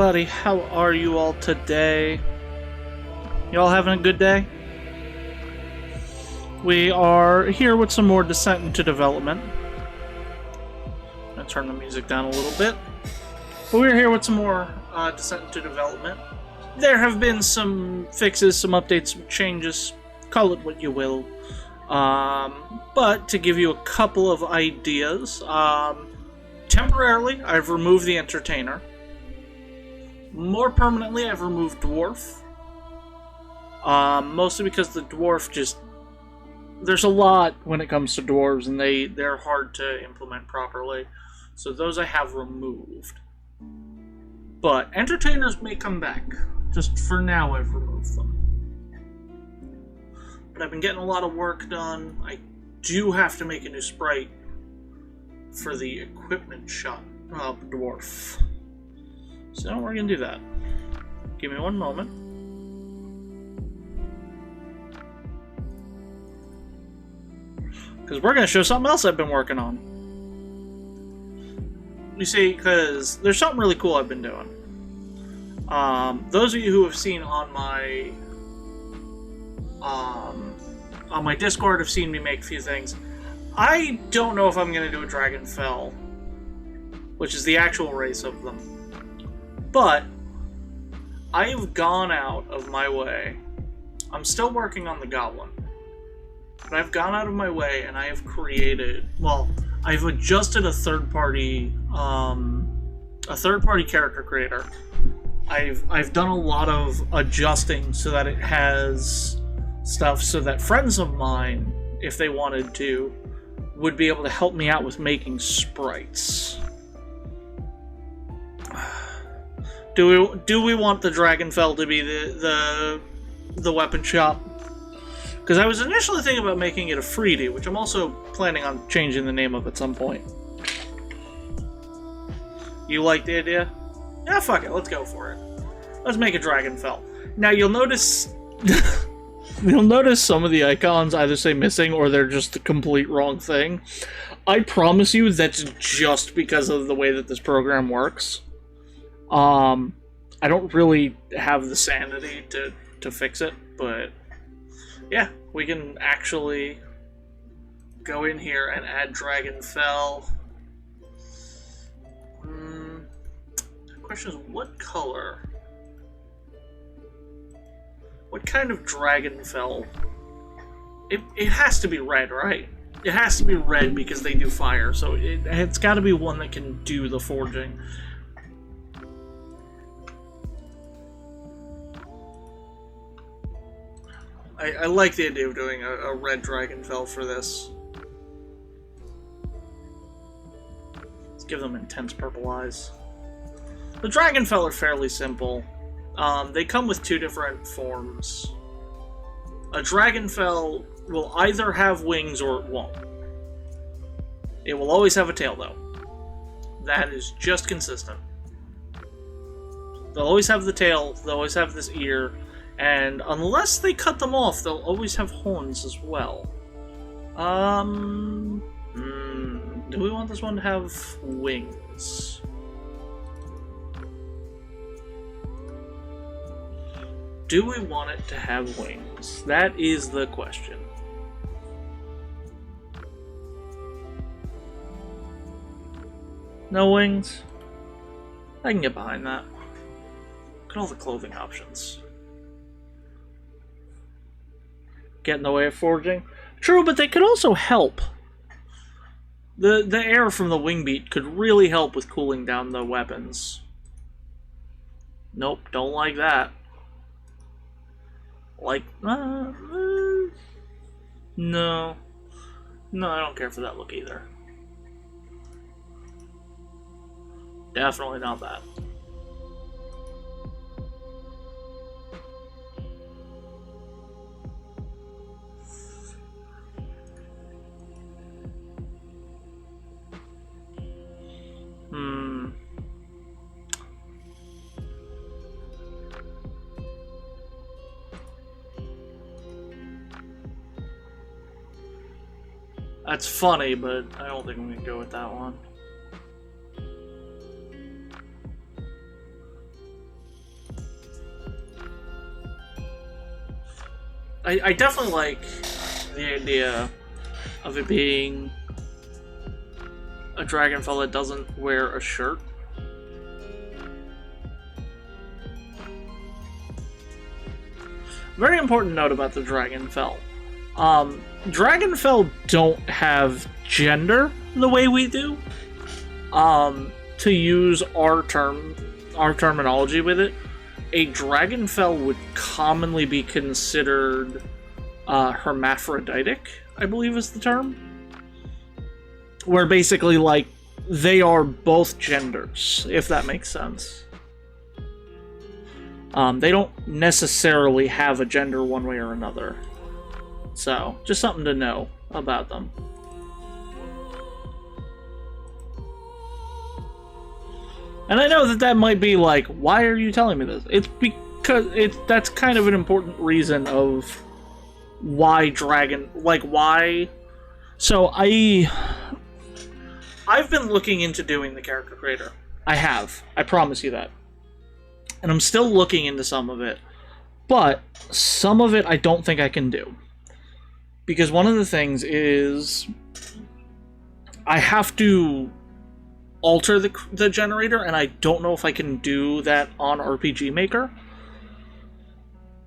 everybody. How are you all today? Y'all having a good day? We are here with some more Descent into Development. I'm gonna turn the music down a little bit. But we're here with some more Descent into Development. There have been some fixes, some updates, some changes. Call it what you will. But to give you a couple of ideas, temporarily I've removed the Entertainer. More permanently, I've removed Dwarf. Mostly because the Dwarf just... There's a lot when it comes to dwarves, and they're hard to implement properly. So those I have removed. But Entertainers may come back. Just for now, I've removed them. But I've been getting a lot of work done. I do have to make a new sprite for the equipment shop Dwarf. So we're going to do that. Give me one moment. Because we're going to show something else I've been working on. You see, because there's something really cool I've been doing. Those of you who have seen on my Discord have seen me make a few things. I don't know if I'm going to do a Dragonfell, which is the actual race of them. But I have gone out of my way. I'm still working on the Goblin. But I've gone out of my way and I have created, well, I've adjusted a third-party character creator. I've done a lot of adjusting so that it has stuff so that friends of mine, if they wanted to, would be able to help me out with making sprites. Do we want the Dragonfell to be the weapon shop? Because I was initially thinking about making it a freebie, which I'm also planning on changing the name of at some point. You like the idea? Yeah, fuck it, let's go for it. Let's make a Dragonfell. Now you'll notice some of the icons either say missing or they're just the complete wrong thing. I promise you that's just because of the way that this program works. I don't really have the sanity to fix it, but yeah, we can actually go in here and add Dragonfell. The question is, what color? What kind of Dragonfell? It has to be red, right? It has to be red because they do fire, so it's got to be one that can do the forging. I like the idea of doing a red Dragonfell for this. Let's give them intense purple eyes. The Dragonfell are fairly simple. They come with two different forms. A Dragonfell will either have wings or it won't. It will always have a tail, though. That is just consistent. They'll always have the tail, they'll always have this ear, and unless they cut them off, they'll always have horns as well. Do we want this one to have wings? Do we want it to have wings? That is the question. No wings? I can get behind that. Look at all the clothing options. Get in the way of forging? True, but they could also help. The air from the wing beat could really help with cooling down the weapons. Nope, don't like that. Like, no. No, I don't care for that look either. Definitely not that. That's funny, but I don't think I'm gonna go with that one. I definitely like the idea of it being a Dragonfell that doesn't wear a shirt. Very important note about the Dragonfell. Dragonfell don't have gender the way we do. To use our terminology with it, a Dragonfell would commonly be considered hermaphroditic, I believe is the term. Where basically, like, they are both genders, if that makes sense. They don't necessarily have a gender one way or another. So, just something to know about them. And I know that might be like, why are you telling me this? It's because that's kind of an important reason of why why. So I've been looking into doing the character creator. I promise you that. And I'm still looking into some of it. But some of it I don't think I can do. Because one of the things is I have to alter the generator, and I don't know if I can do that on RPG Maker.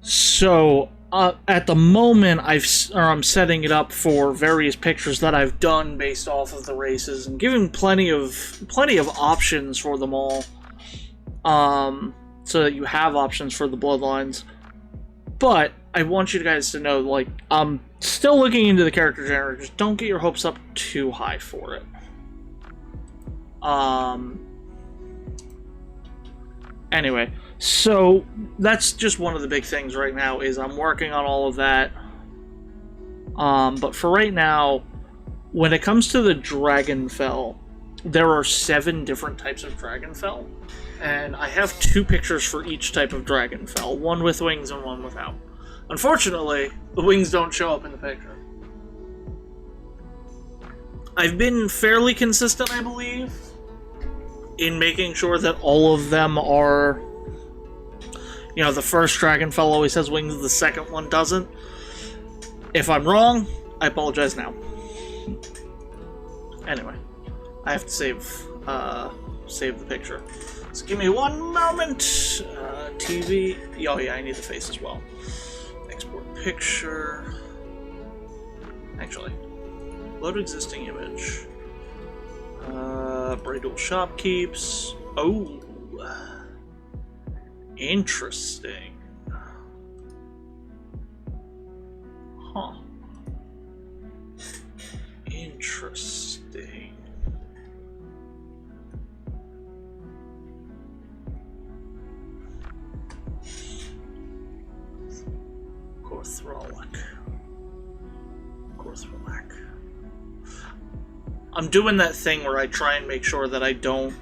So at the moment, I'm setting it up for various pictures that I've done based off of the races, and giving plenty of options for them all, so that you have options for the bloodlines. But I want you guys to know, like, I'm still looking into the character generator. Just don't get your hopes up too high for it. Anyway, so that's just one of the big things right now, is I'm working on all of that. But for right now, when it comes to the Dragonfell, there are 7 different types of Dragonfell, and I have 2 pictures for each type of Dragonfell, one with wings and one without. Unfortunately, the wings don't show up in the picture. I've been fairly consistent, I believe, in making sure that all of them are, you know, the first Dragonfell always has wings, the second one doesn't. If I'm wrong, I apologize now. Anyway, I have to save the picture. So give me one moment. TV. Oh yeah, I need the face as well. Export picture. Actually, load existing image. Bridal shopkeeps. Oh, interesting. Huh. Interesting. Korthrolic. I'm doing that thing where I try and make sure that I don't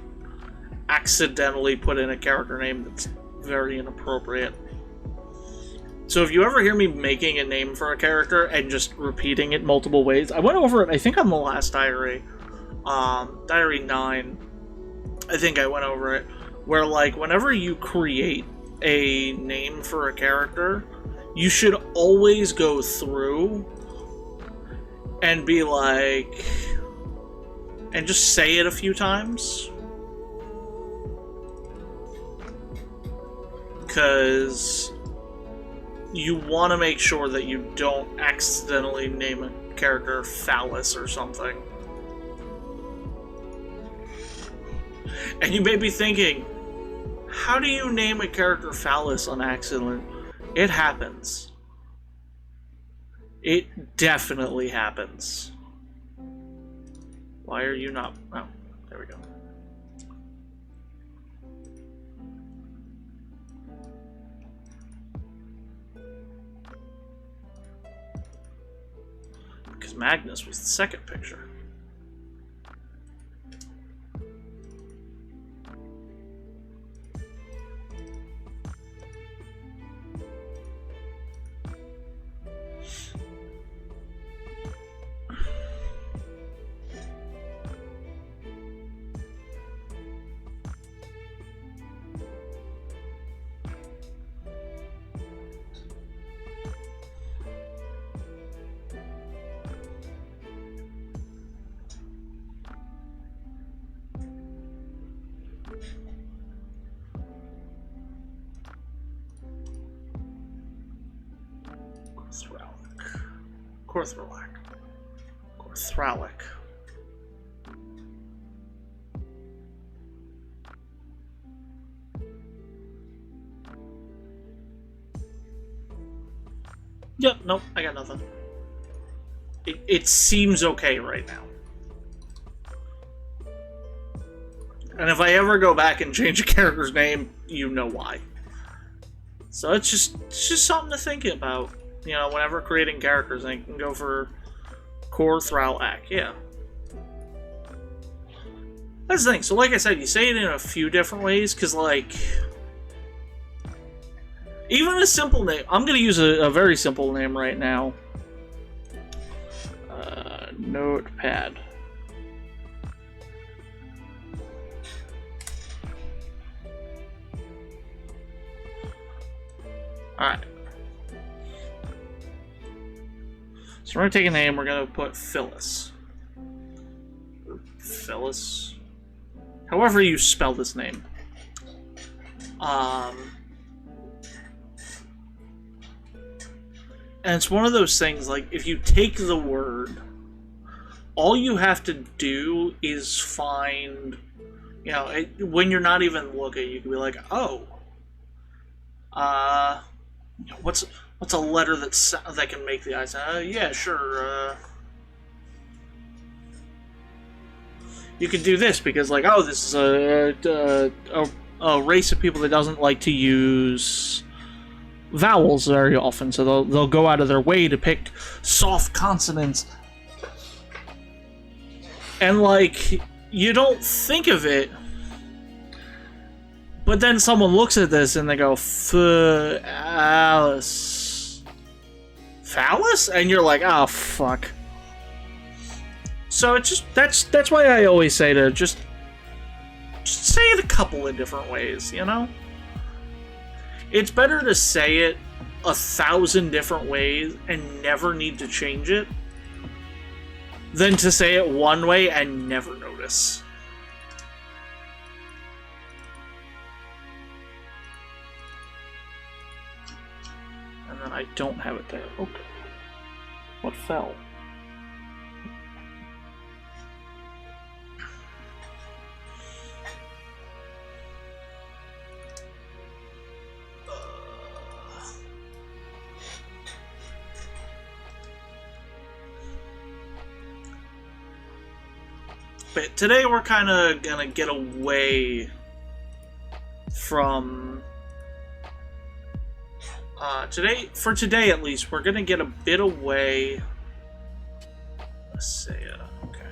accidentally put in a character name that's very inappropriate. So if you ever hear me making a name for a character and just repeating it multiple ways, I went over it, I think, on the last diary. Diary 9. I think I went over it. Where, like, whenever you create a name for a character, you should always go through and be like, and just say it a few times. Because you want to make sure that you don't accidentally name a character Phallus or something. And you may be thinking, how do you name a character Phallus on accident? It happens. It definitely happens. Why are you not... Oh, there we go. Because Magnus was the second picture. Korthralak. Korthralak. Yep, nope, I got nothing. It seems okay right now. And if I ever go back and change a character's name, you know why. So it's just something to think about. You know, whenever creating characters, I can go for Korthralak, yeah. That's the thing. So like I said, you say it in a few different ways, because like... Even a simple name. I'm going to use a very simple name right now. Notepad. Alright. So we're going to take a name. We're going to put Phyllis. Phyllis. However you spell this name. And it's one of those things, like, if you take the word, all you have to do is find, you know, when you're not even looking, you can be like, oh, what's a letter that can make the eyes? Yeah, sure. You could do this because, like, oh, this is a race of people that doesn't like to use vowels very often, so they'll go out of their way to pick soft consonants. And, like, you don't think of it, but then someone looks at this and they go, Phallus. Phallus? And you're like, oh, fuck. So it's just, that's why I always say to just say it a couple of different ways, you know? It's better to say it 1,000 different ways and never need to change it than to say it one way and never notice. And then I don't have it there. Okay. What fell? But today we're kind of gonna get away from for today at least, we're gonna get a bit away. Let's say okay.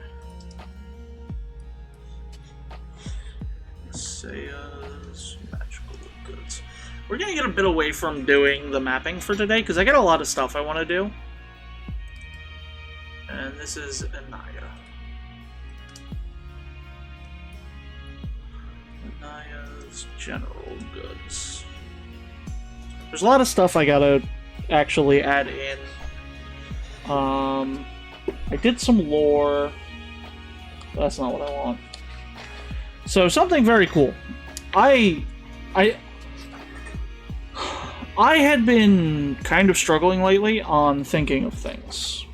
Seiya's magical goods. We're gonna get a bit away from doing the mapping for today because I got a lot of stuff I want to do. And this is Anaya. Anaya's general goods. There's a lot of stuff I gotta actually add in. I did some lore. That's not what I want. So something very cool. I had been kind of struggling lately on thinking of things.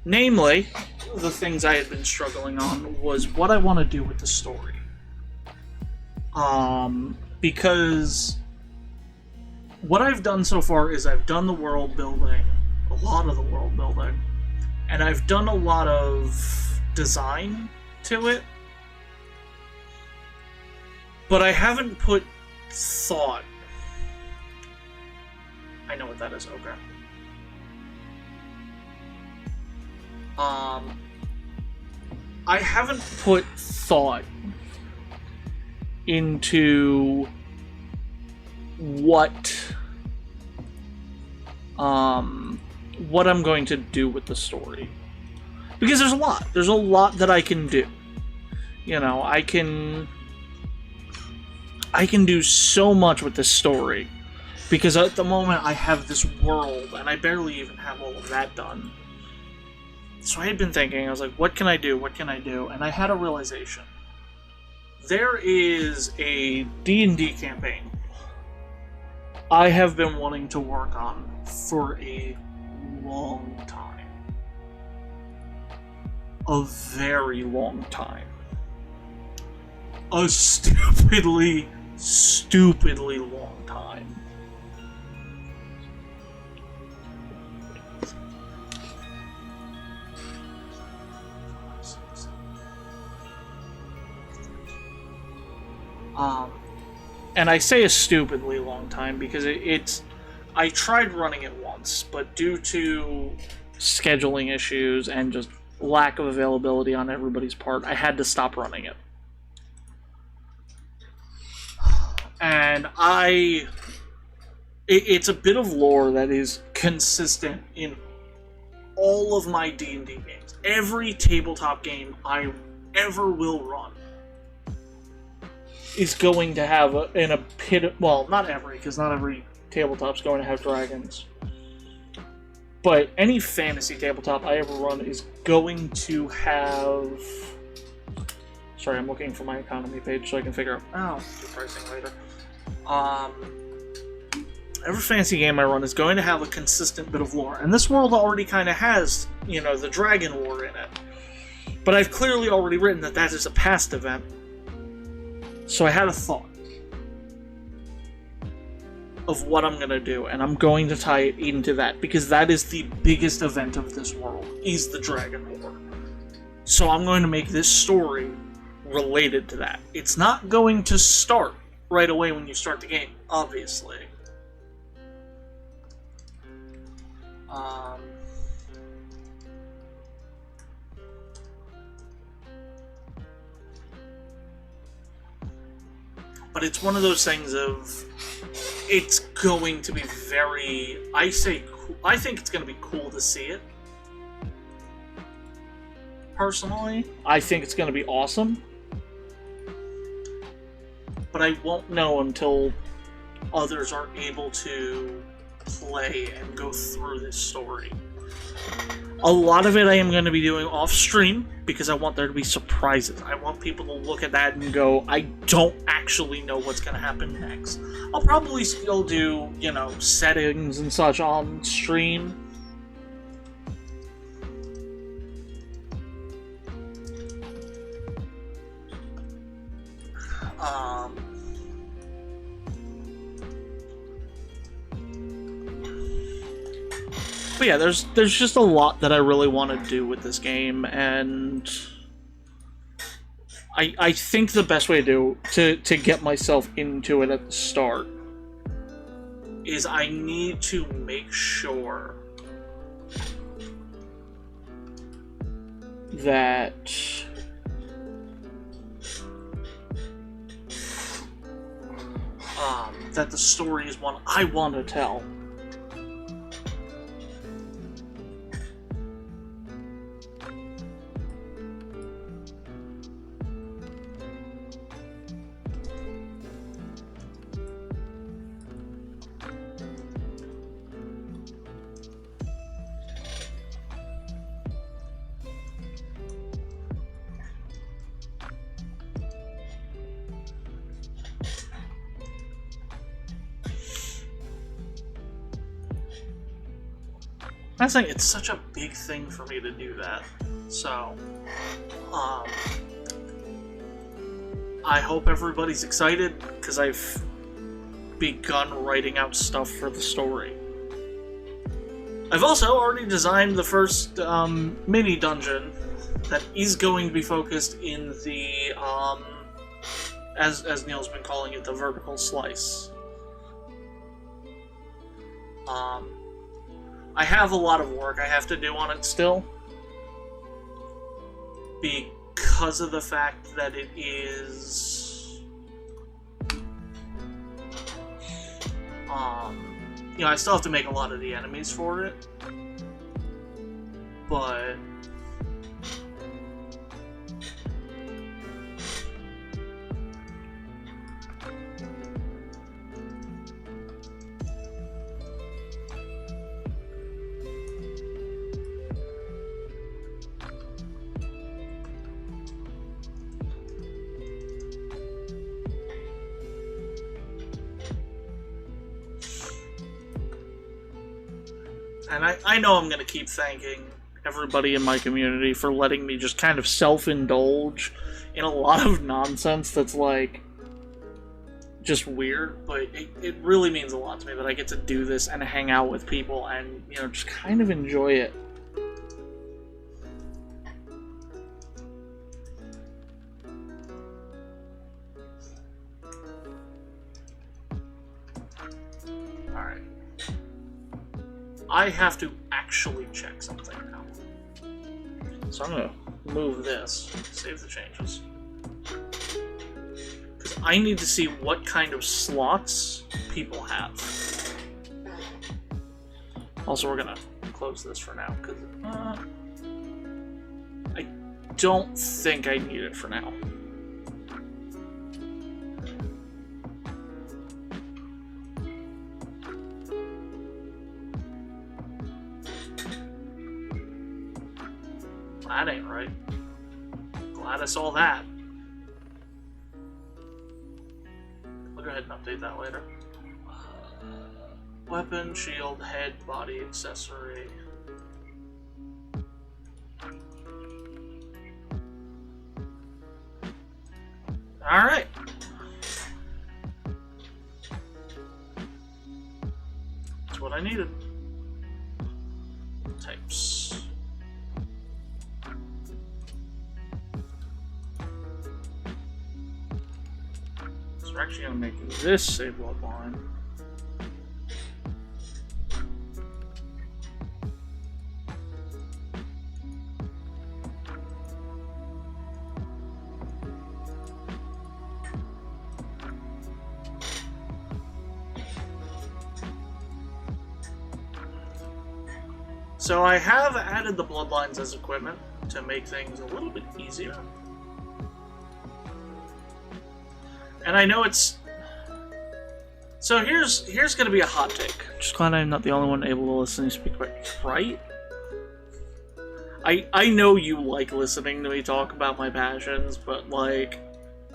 Namely, the things I had been struggling on was what I want to do with the story. Because what I've done so far is I've done the world building, a lot of the world building, and I've done a lot of design to it, but I haven't put thought. I know what that is, okay. I haven't put thought into what I'm going to do with the story. Because there's a lot. There's a lot that I can do. You know, I can do so much with this story. Because at the moment I have this world, and I barely even have all of that done. So I had been thinking, I was like, what can I do? What can I do? And I had a realization. There is a D&D campaign I have been wanting to work on for a long time. A very long time. A stupidly long time. And I say a stupidly long time because I tried running it once, but due to scheduling issues and just lack of availability on everybody's part, I had to stop running it. And it's a bit of lore that is consistent in all of my D&D games. Every tabletop game I ever will run is going to have well, not every, because not every tabletop's going to have dragons. But any fantasy tabletop I ever run is going to have... Sorry, I'm looking for my economy page so I can figure out... do pricing later. Every fantasy game I run is going to have a consistent bit of lore. And this world already kind of has, the dragon war in it. But I've clearly already written that is a past event. So I had a thought of what I'm going to do, and I'm going to tie it into that, because that is the biggest event of this world, is the Dragon War. So I'm going to make this story related to that. It's not going to start right away when you start the game, obviously. But it's one of those things of, it's going to be very, I think it's going to be cool to see it. Personally, I think it's going to be awesome. But I won't know until others are able to play and go through this story. A lot of it I am going to be doing off stream because I want there to be surprises. I want people to look at that and go, I don't actually know what's going to happen next. I'll probably still do, settings and such on stream. But yeah, there's just a lot that I really want to do with this game, and I think the best way to get myself into it at the start is I need to make sure that that the story is one I want to tell. I think it's such a big thing for me to do that. So, I hope everybody's excited, because I've begun writing out stuff for the story. I've also already designed the first mini dungeon that is going to be focused in the, as Neil's been calling it, the vertical slice. I have a lot of work I have to do on it still, because of the fact that it is, I still have to make a lot of the enemies for it, but And I know I'm going to keep thanking everybody in my community for letting me just kind of self-indulge in a lot of nonsense that's, like, just weird, but it really means a lot to me that I get to do this and hang out with people and, you know, just kind of enjoy it. Alright. I have to actually check something now. So I'm gonna move this, save the changes. Because I need to see what kind of slots people have. Also, we're gonna close this for now, because I don't think I need it for now. That ain't right. Glad I saw that. I'll go ahead and update that later. Weapon, shield, head, body, accessory. Alright. That's what I needed. Types. We're actually going to make this a bloodline. So I have added the bloodlines as equipment to make things a little bit easier. And I know it's... So here's going to be a hot take. Just glad I'm not the only one able to listen and speak right. I know you like listening to me talk about my passions, but, like,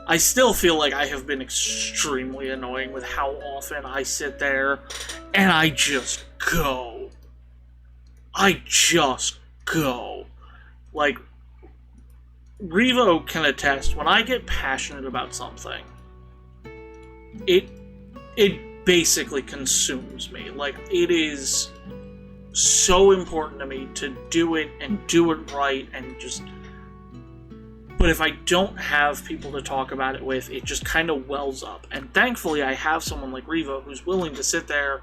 I still feel like I have been extremely annoying with how often I sit there and I just go. I just go. Like, Revo can attest, when I get passionate about something, it basically consumes me. Like, it is so important to me to do it and do it right and just... But if I don't have people to talk about it with, it just kind of wells up. And thankfully I have someone like Revo who's willing to sit there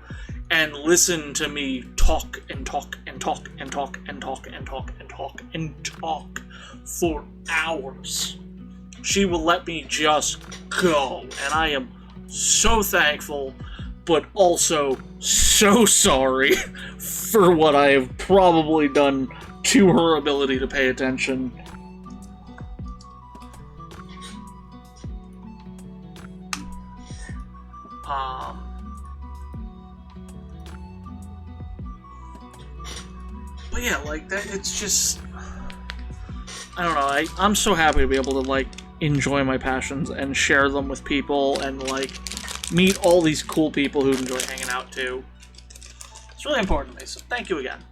and listen to me talk and talk and talk and talk and talk and talk and talk and talk for hours. She will let me just go, and I am so thankful, but also so sorry for what I have probably done to her ability to pay attention. But yeah, like, that, it's just... I don't know, I'm so happy to be able to, like, enjoy my passions and share them with people and, like, meet all these cool people who enjoy hanging out too. It's really important to me, so thank you again.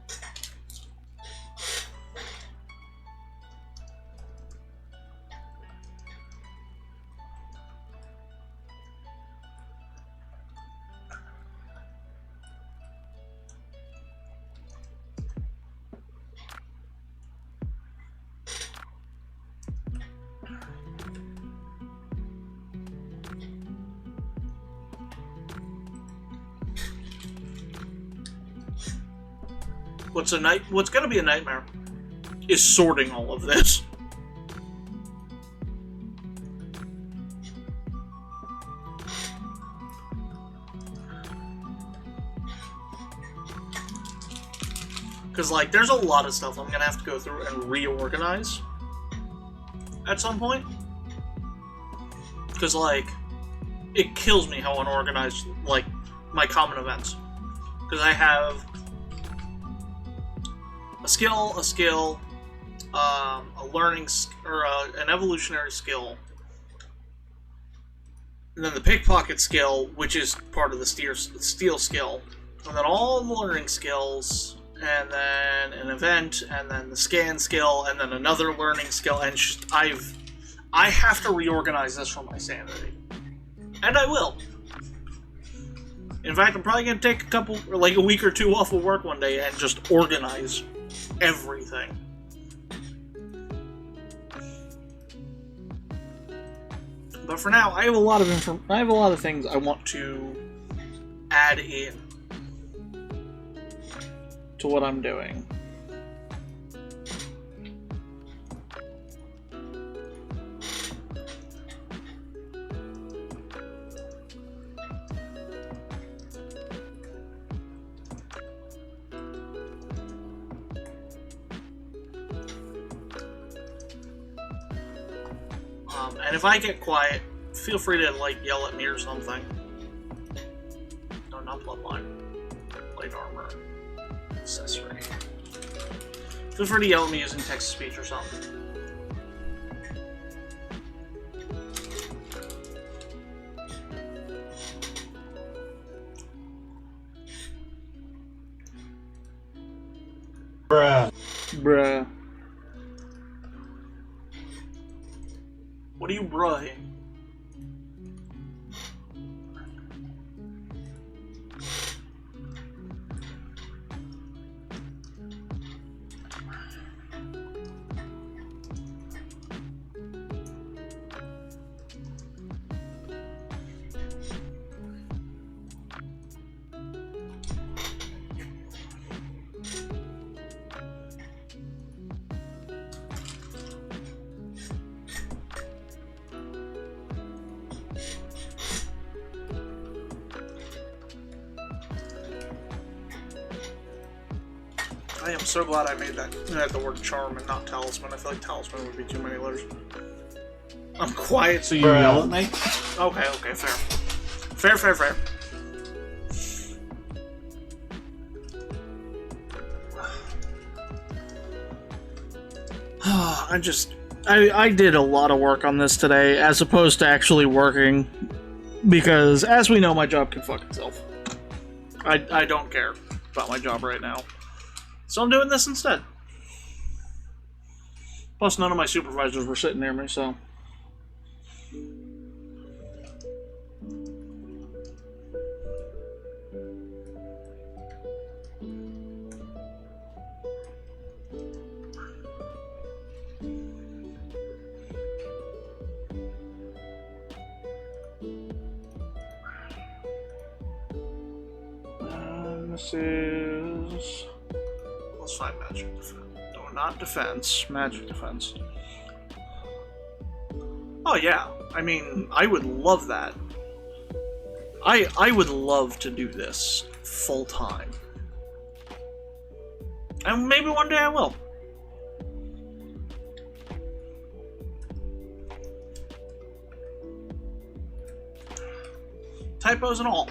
What's gonna be a nightmare is sorting all of this. Because, like, there's a lot of stuff I'm gonna have to go through and reorganize at some point. Because, like, it kills me how unorganized, like, my common events. Because I have a skill, a learning, or an evolutionary skill, and then the pickpocket skill, which is part of the steel skill, and then all the learning skills, and then an event, and then the scan skill, and then another learning skill, and I have to reorganize this for my sanity. And I will. In fact, I'm probably going to take a week or two off of work one day and just organize everything. But for now, I have a lot of things I want to add in to what I'm doing. And if I get quiet, feel free to, yell at me or something. No, not bloodline. Light armor. Accessory. Feel free to yell at me using text-to-speech or something. Bruh. What are you bruhing? I am so glad I made the word charm and not talisman. I feel like talisman would be too many letters. I'm quiet, so you yell at me? Okay, fair. Fair. I did a lot of work on this today, as opposed to actually working, because, as we know, my job can fuck itself. I don't care about my job right now. So I'm doing this instead. Plus, none of my supervisors were sitting near me, so... This is... Let's find magic defense. No, not defense. Magic defense. Oh yeah. I mean, I would love that. I would love to do this full time. And maybe one day I will. Typos and all.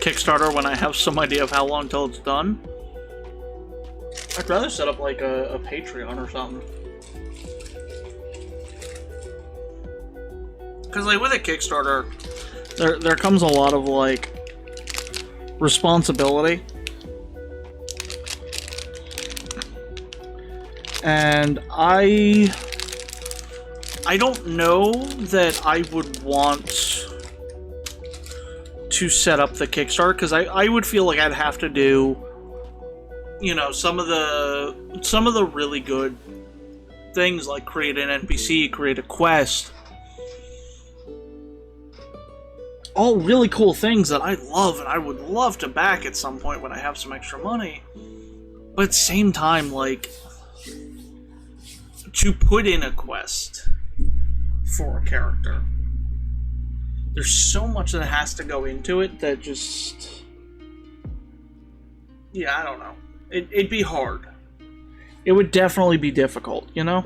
Kickstarter when I have some idea of how long till it's done. I'd rather set up like a Patreon or something. Because like with a Kickstarter, there comes a lot of like responsibility. And I don't know that I would want to set up the Kickstarter, because I would feel like I'd have to do, you know, some of the really good things, like create an NPC, create a quest. All really cool things that I love and I would love to back at some point when I have some extra money. But at the same time, like, to put in a quest for a character, there's so much that has to go into it that just... Yeah, I don't know. It'd be hard. It would definitely be difficult, you know?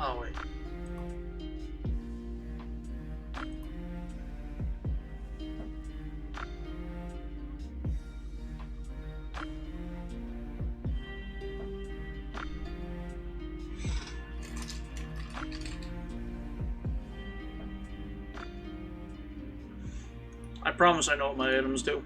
Oh, wait. I promise I know what my items do.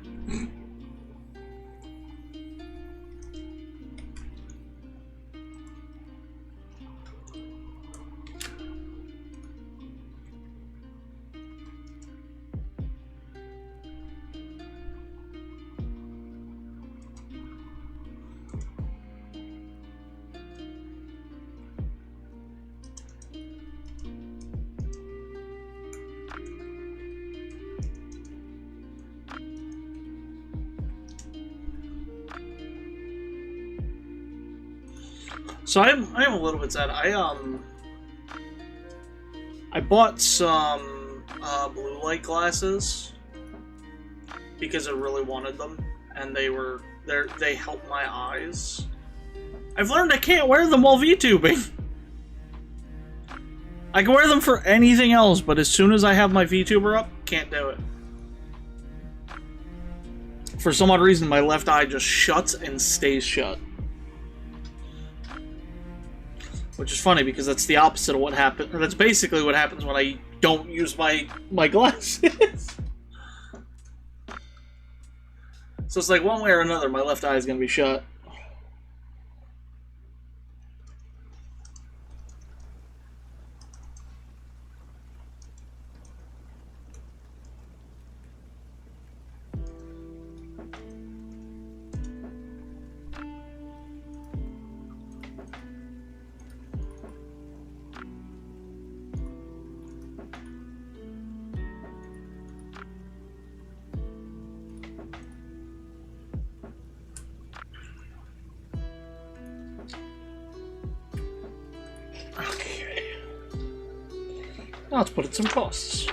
So I'm a little bit sad. I bought some blue light glasses because I really wanted them, and they help my eyes. I've learned I can't wear them while VTubing. I can wear them for anything else, but as soon as I have my VTuber up, can't do it. For some odd reason, my left eye just shuts and stays shut. Which is funny because that's the opposite of what happens. That's basically what happens when I don't use my glasses. So it's like one way or another, my left eye is going to be shut. Okay. Now let's put in some costs.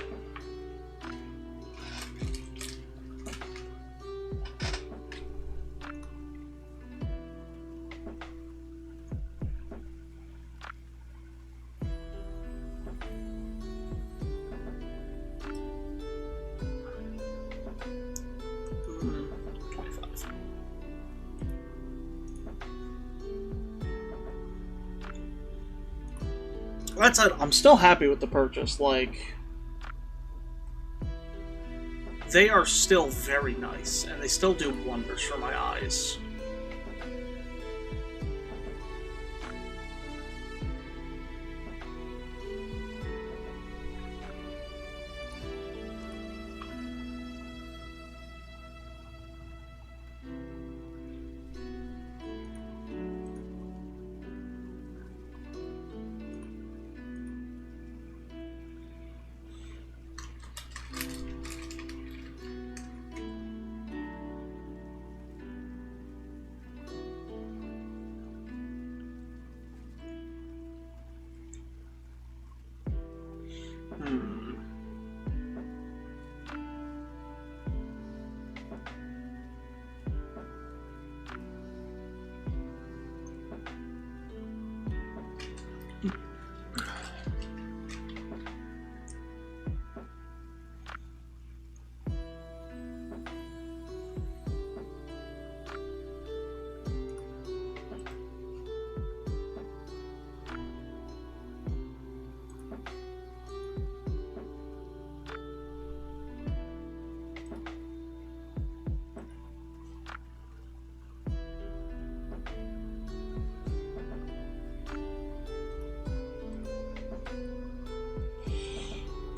That said, I'm still happy with the purchase. Like, they are still very nice, and they still do wonders for my eyes.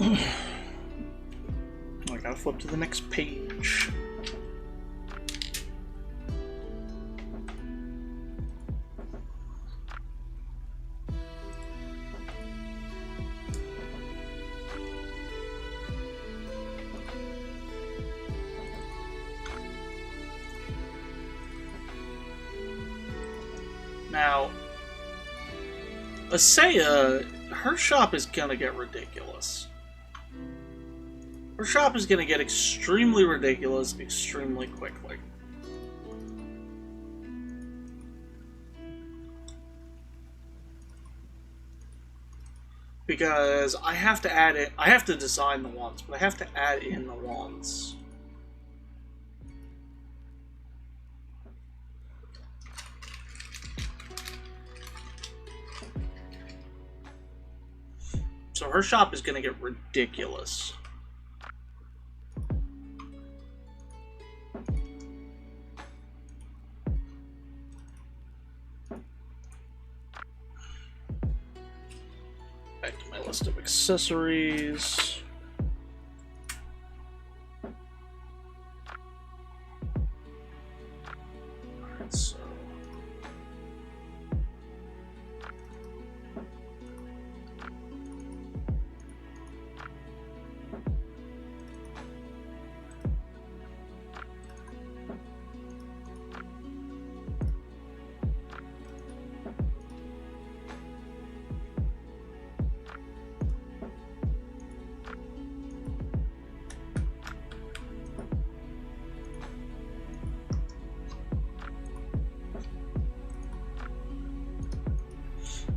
I gotta flip to the next page. Now, Asaya, her shop is gonna get ridiculous. Her shop is gonna get extremely ridiculous extremely quickly. Because I have to add it, I have to design the wands, but I have to add in the wands. So her shop is going to get ridiculous. Back to my list of accessories. Alright, so...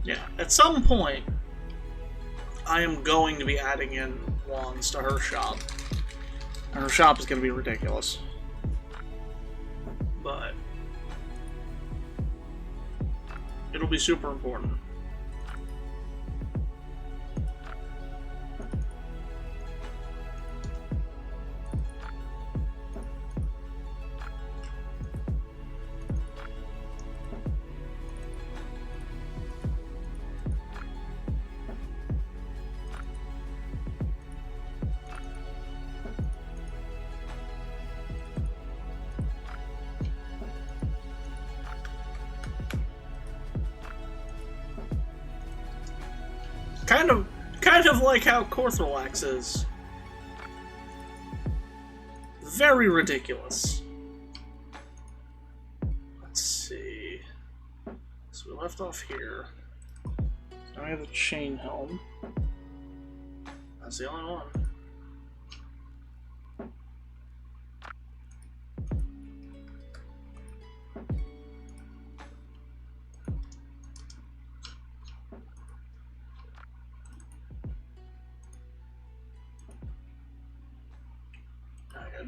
yeah, at some point, I am going to be adding in wands to her shop. And her shop is going to be ridiculous. But it'll be super important. Kind of like how Korthalax is. Very ridiculous. Let's see. So we left off here. Now we have the chain helm. That's the only one.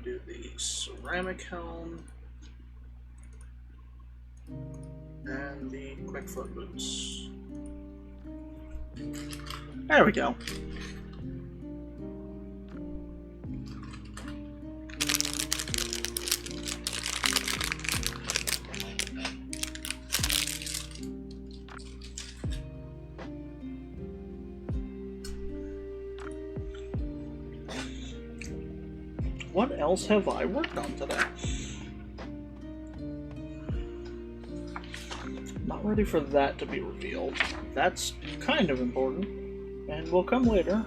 Do the ceramic helm and the quick foot boots. There we go. What else have I worked on today? Not ready for that to be revealed. That's kind of important, and will come later.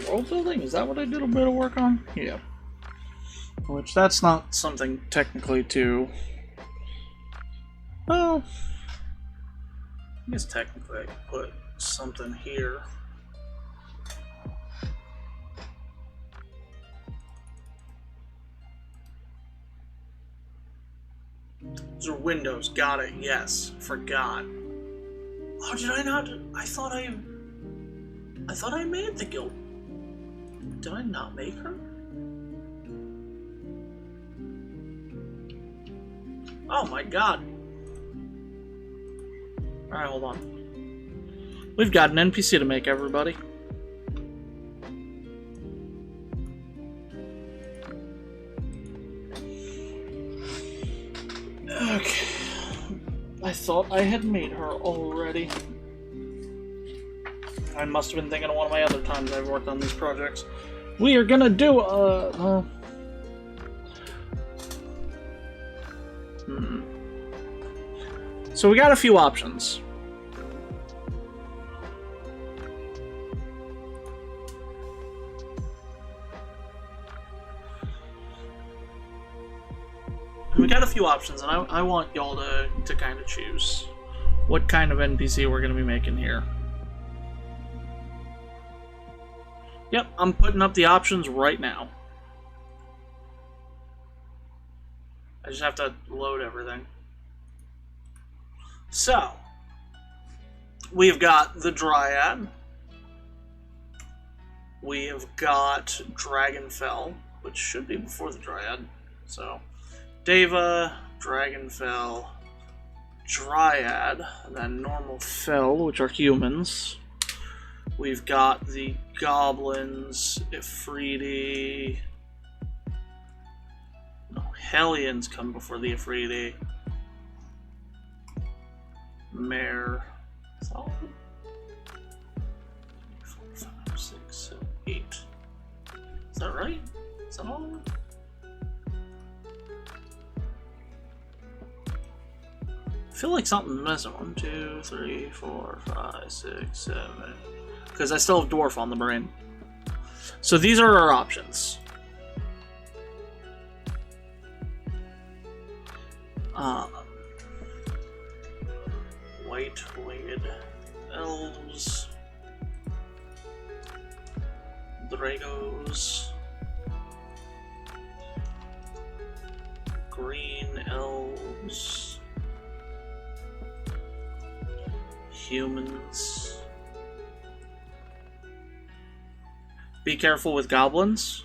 World building? Is that what I did a bit of work on? Yeah. Which, that's not something technically to... Well... I guess technically I could put something here. Those are windows. Got it. Yes. Forgot. Oh, did I not? I thought I made the guild. Did I not make her? Oh my god. Alright, hold on. We've got an NPC to make, everybody. Okay. I thought I had made her already. I must have been thinking of one of my other times I've worked on these projects. We are gonna do So we got a few options. We got a few options, and I want y'all to kind of choose what kind of NPC we're going to be making here. Yep, I'm putting up the options right now. I just have to load everything. So, we've got the Dryad. We have got Dragonfell, which should be before the Dryad. So, Deva, Dragonfell, Dryad, and then Normal Fell, which are humans. We've got the Goblins, Ifriti. No, Hellions come before the Ifriti. Mare. Is that all of them? 4, 5, 6, 7, 8. Is that right? Is that all of them? I feel like something's missing. 1, 2, 3, 4, 5, 6, 7. Because I still have Dwarf on the brain. So these are our options. White-winged elves. Dragos. Green elves. Humans. Be careful with goblins.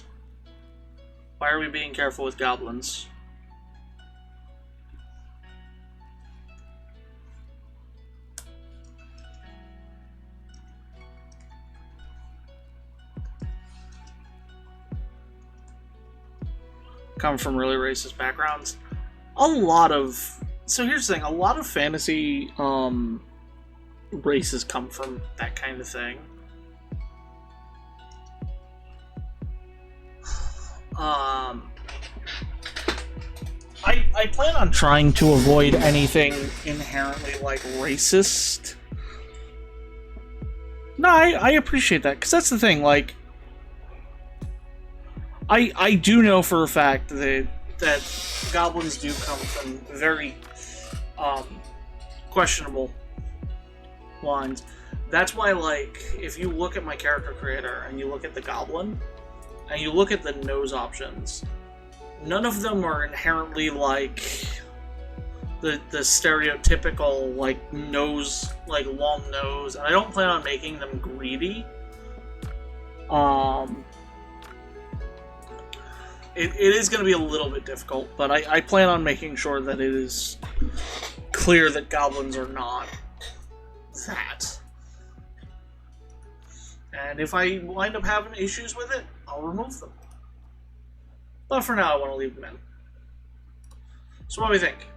Why are we being careful with goblins? Come from really racist backgrounds. So here's the thing, a lot of fantasy races come from that kind of thing. I plan on trying to avoid anything inherently like racist. No, I appreciate that, because that's the thing, like I do know for a fact that goblins do come from very questionable lines. That's why, like, if you look at my character creator and you look at the goblin and you look at the nose options, none of them are inherently like the stereotypical like nose, like long nose, and I don't plan on making them greedy. It is going to be a little bit difficult, but I plan on making sure that it is clear that goblins are not that. And if I wind up having issues with it, I'll remove them. But for now, I want to leave them in. So what do we think?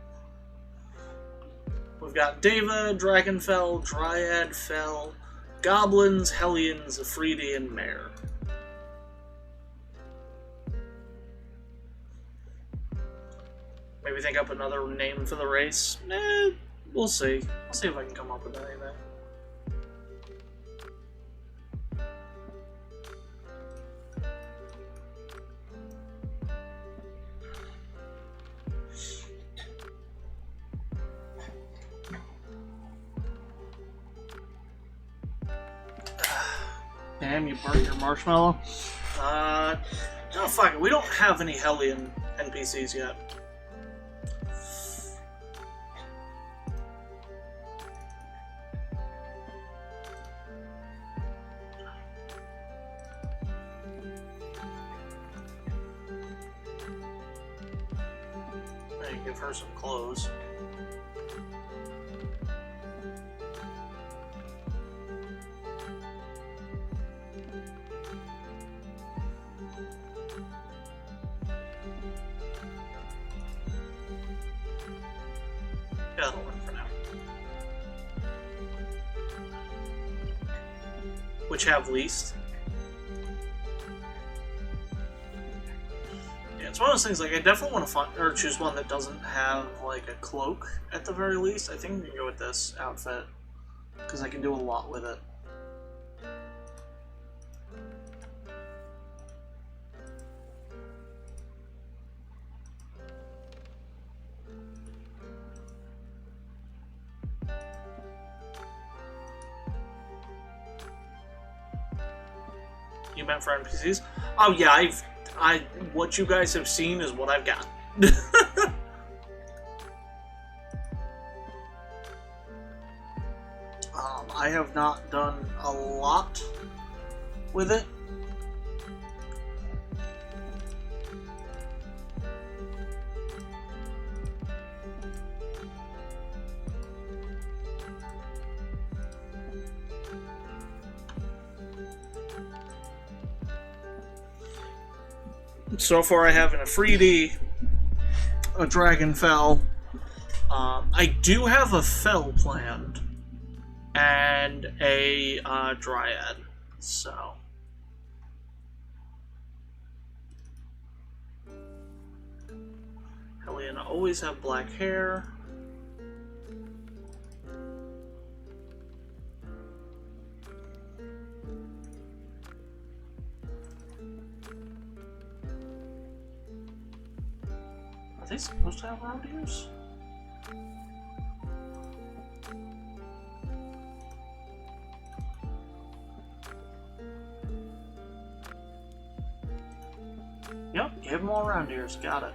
We've got Deva, Dragonfell, Dryad, Fell, Goblins, Hellions, Ifriti, and Mare. Maybe think up another name for the race? We'll see. I'll see if I can come up with anything. Damn, you burnt your marshmallow? No, fuck it. We don't have any Hellion NPCs yet. Give her some clothes. that'll work for now. Which have least. Yeah, it's one of those things, like, I definitely want to find, or choose one that doesn't have, like, a cloak, at the very least. I think I'm gonna go with this outfit, because I can do a lot with it. You meant for NPCs? Oh yeah, what you guys have seen is what I've got. I have not done a lot with it. So far I have an Afridi, a Dragonfell. I do have a Fell planned, and a Dryad, so... Hellion always have black hair. Are they supposed to have round ears? Yep, give them all round ears. Got it.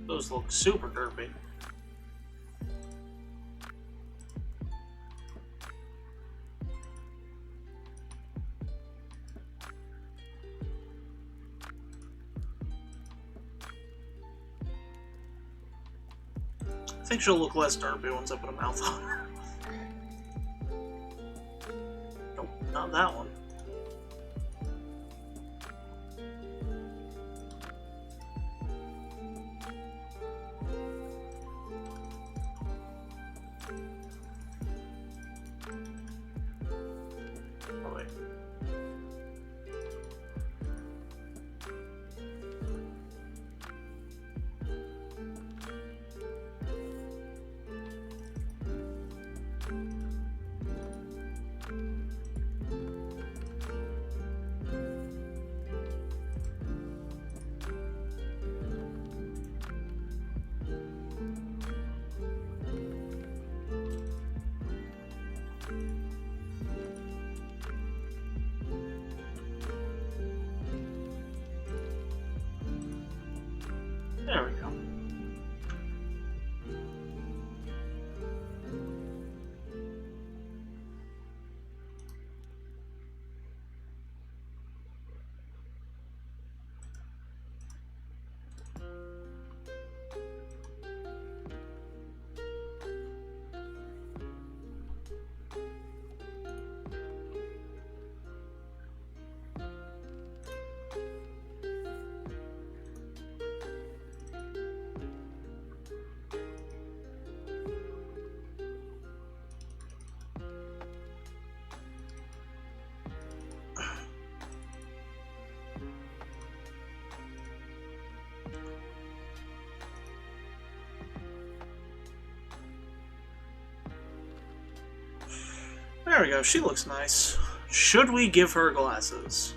Those look super derpy. I think she'll look less derpy once I put a mouth on her. Nope, not that one. Oh, wait. There we go. There we go, she looks nice. Should we give her glasses?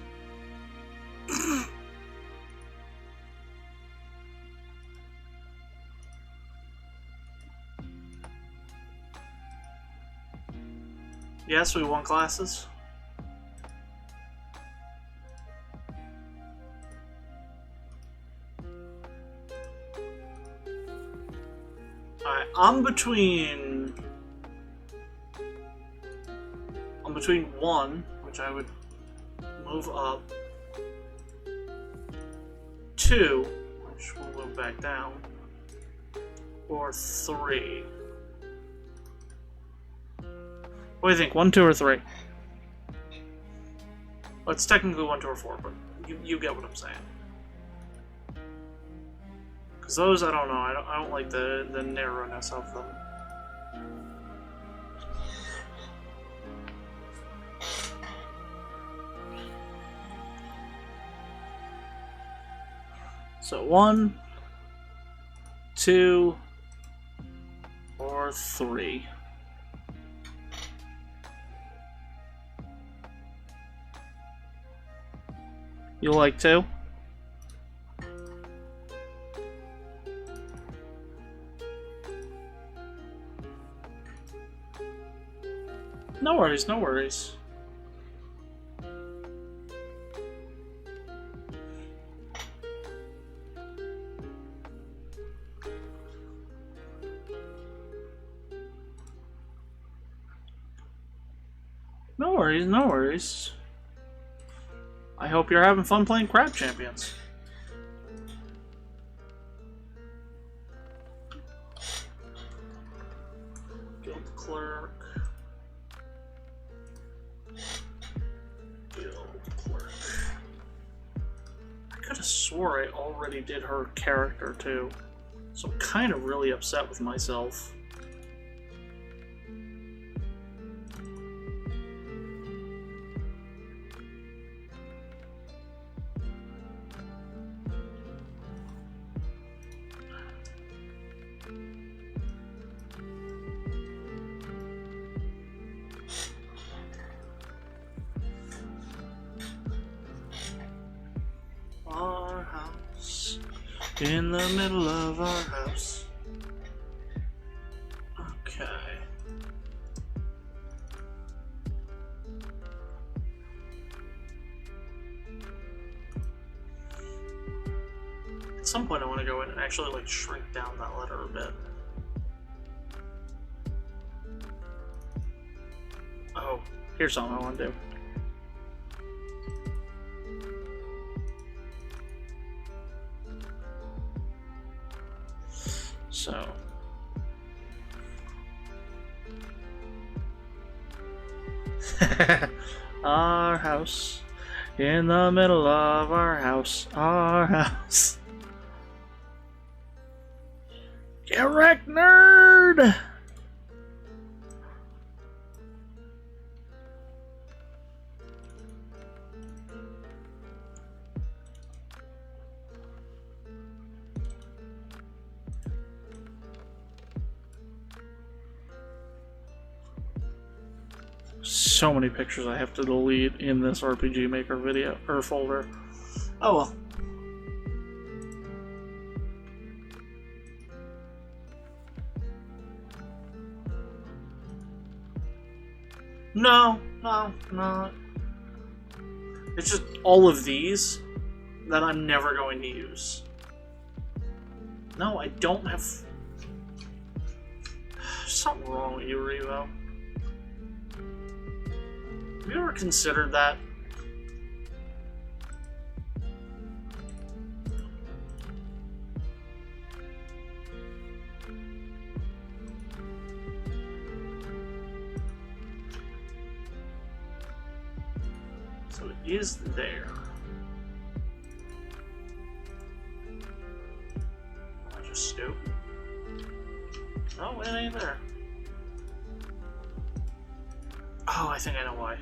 Yes, we won classes. Alright, I'm between 1, which I would move up, 2, which will move back down, or 3. What do you think? 1, 2, or 3? Well, it's technically 1, 2, or 4, but you get what I'm saying. Because those, I don't know. I don't like the narrowness of them. So 1, 2, or 3. You like 2? No worries, no worries. No worries, no worries. I hope you're having fun playing Crab Champions. Guild Clerk. Guild Clerk. I could have swore I already did her character too. So I'm kind of really upset with myself. Our house, in the middle of our house. Okay. At some point I want to go in and actually like shrink down that letter a bit. Oh, here's something I want to do. So our house, in the middle of our house, our house. Get wrecked, nerd! So many pictures I have to delete in this RPG Maker video or folder. Oh well. No. It's just all of these that I'm never going to use. No, I don't have... There's something wrong with you, Revo. Have you ever considered that? So it is there. Am I just stupid? No, it ain't there. Oh, I think I know why.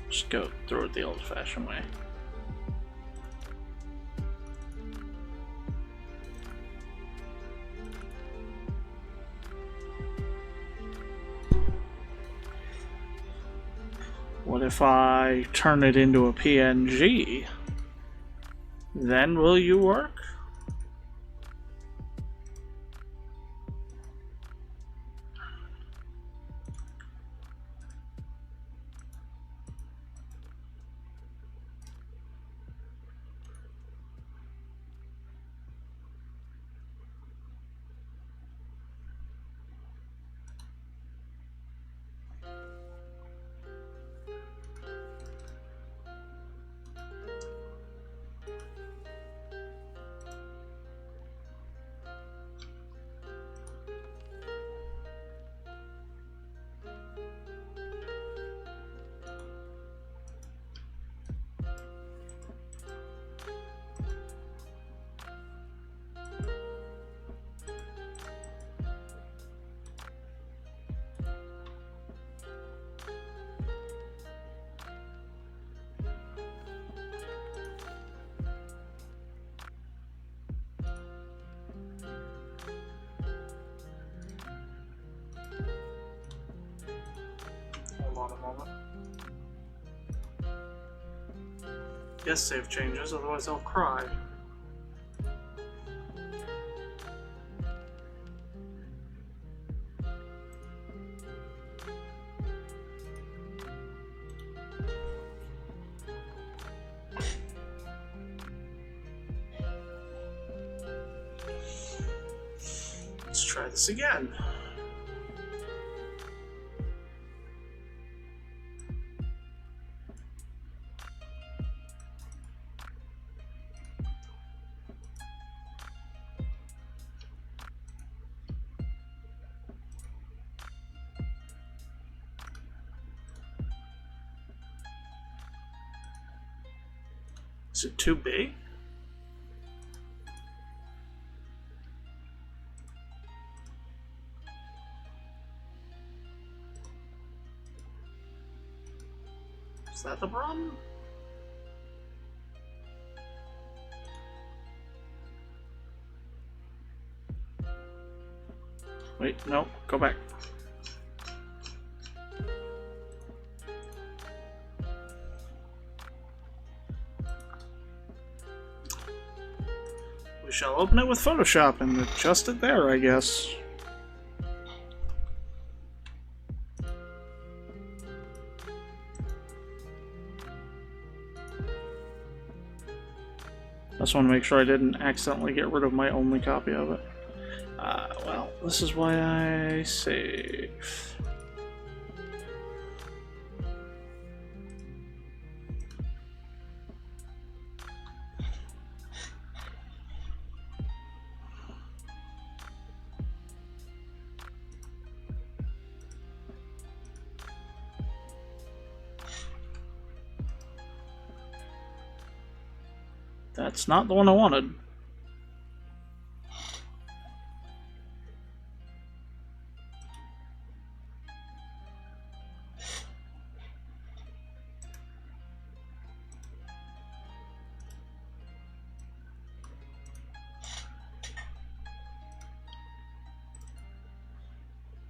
Just go through it the old-fashioned way. if I turn it into a PNG, then will you work? Hold on a moment. Yes, save changes, otherwise I'll cry. Let's try this again. Is it too big? Is that the problem? Wait, no, go back. We shall open it with Photoshop and adjust it there, I guess. I just want to make sure I didn't accidentally get rid of my only copy of it. Well, this is why I save. That's not the one I wanted.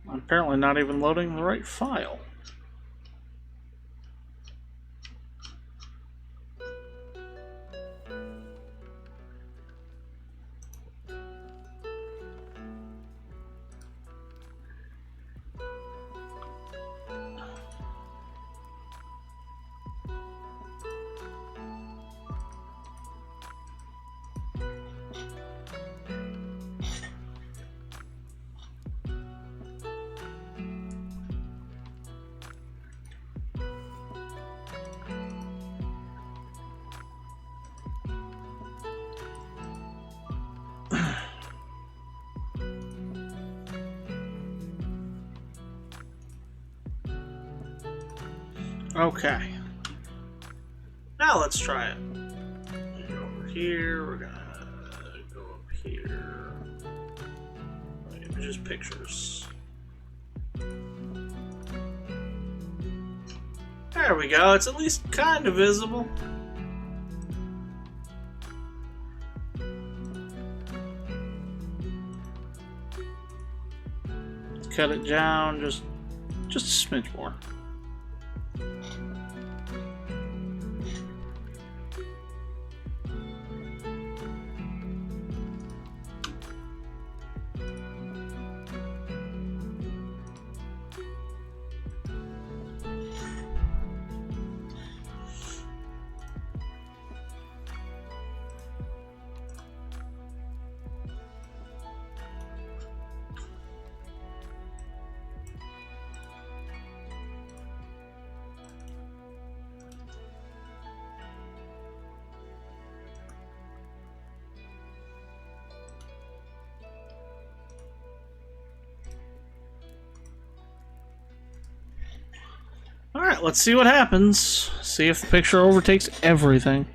I'm apparently not even loading the right file. Okay. Now let's try it. Go over here, we're gonna go up here. Images, pictures. There we go, it's at least kind of visible. Cut it down just a smidge more. Alright, let's see what happens. See if the picture overtakes everything.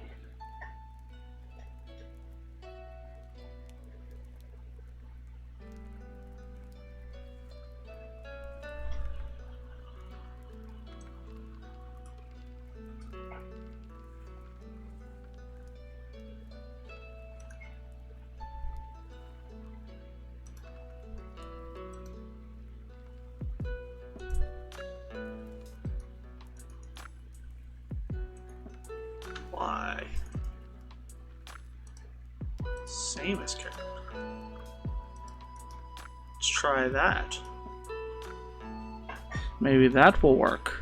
Why? Same as character. Let's try that. Maybe that will work.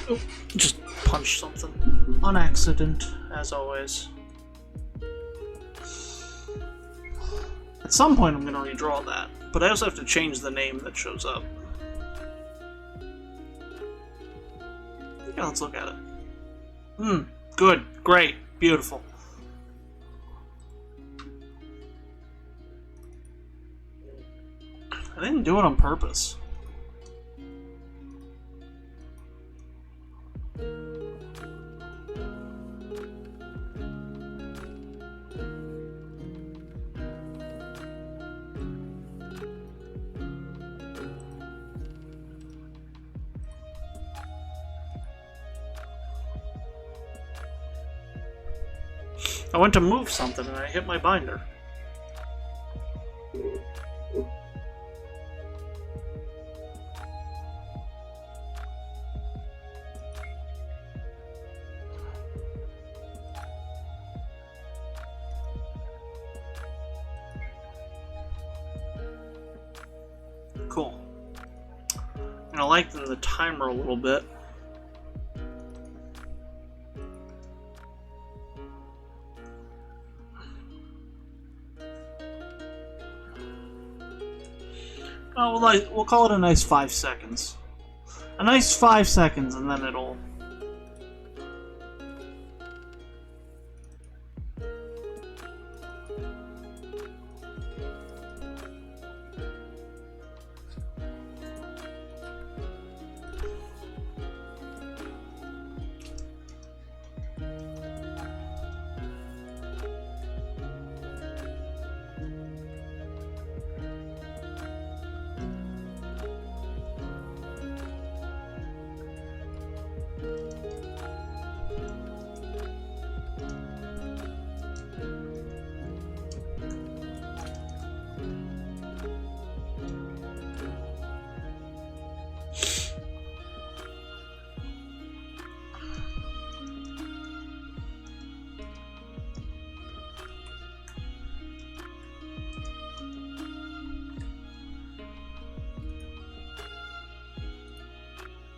Oh, just punched something. On accident, as always. At some point I'm going to redraw that, but I also have to change the name that shows up. Yeah, let's look at it. Good, great, beautiful. I didn't do it on purpose. I went to move something and I hit my binder. Cool. I'm gonna lengthen the timer a little bit. Oh, we'll call it a nice 5 seconds. A nice 5 seconds, and then it'll...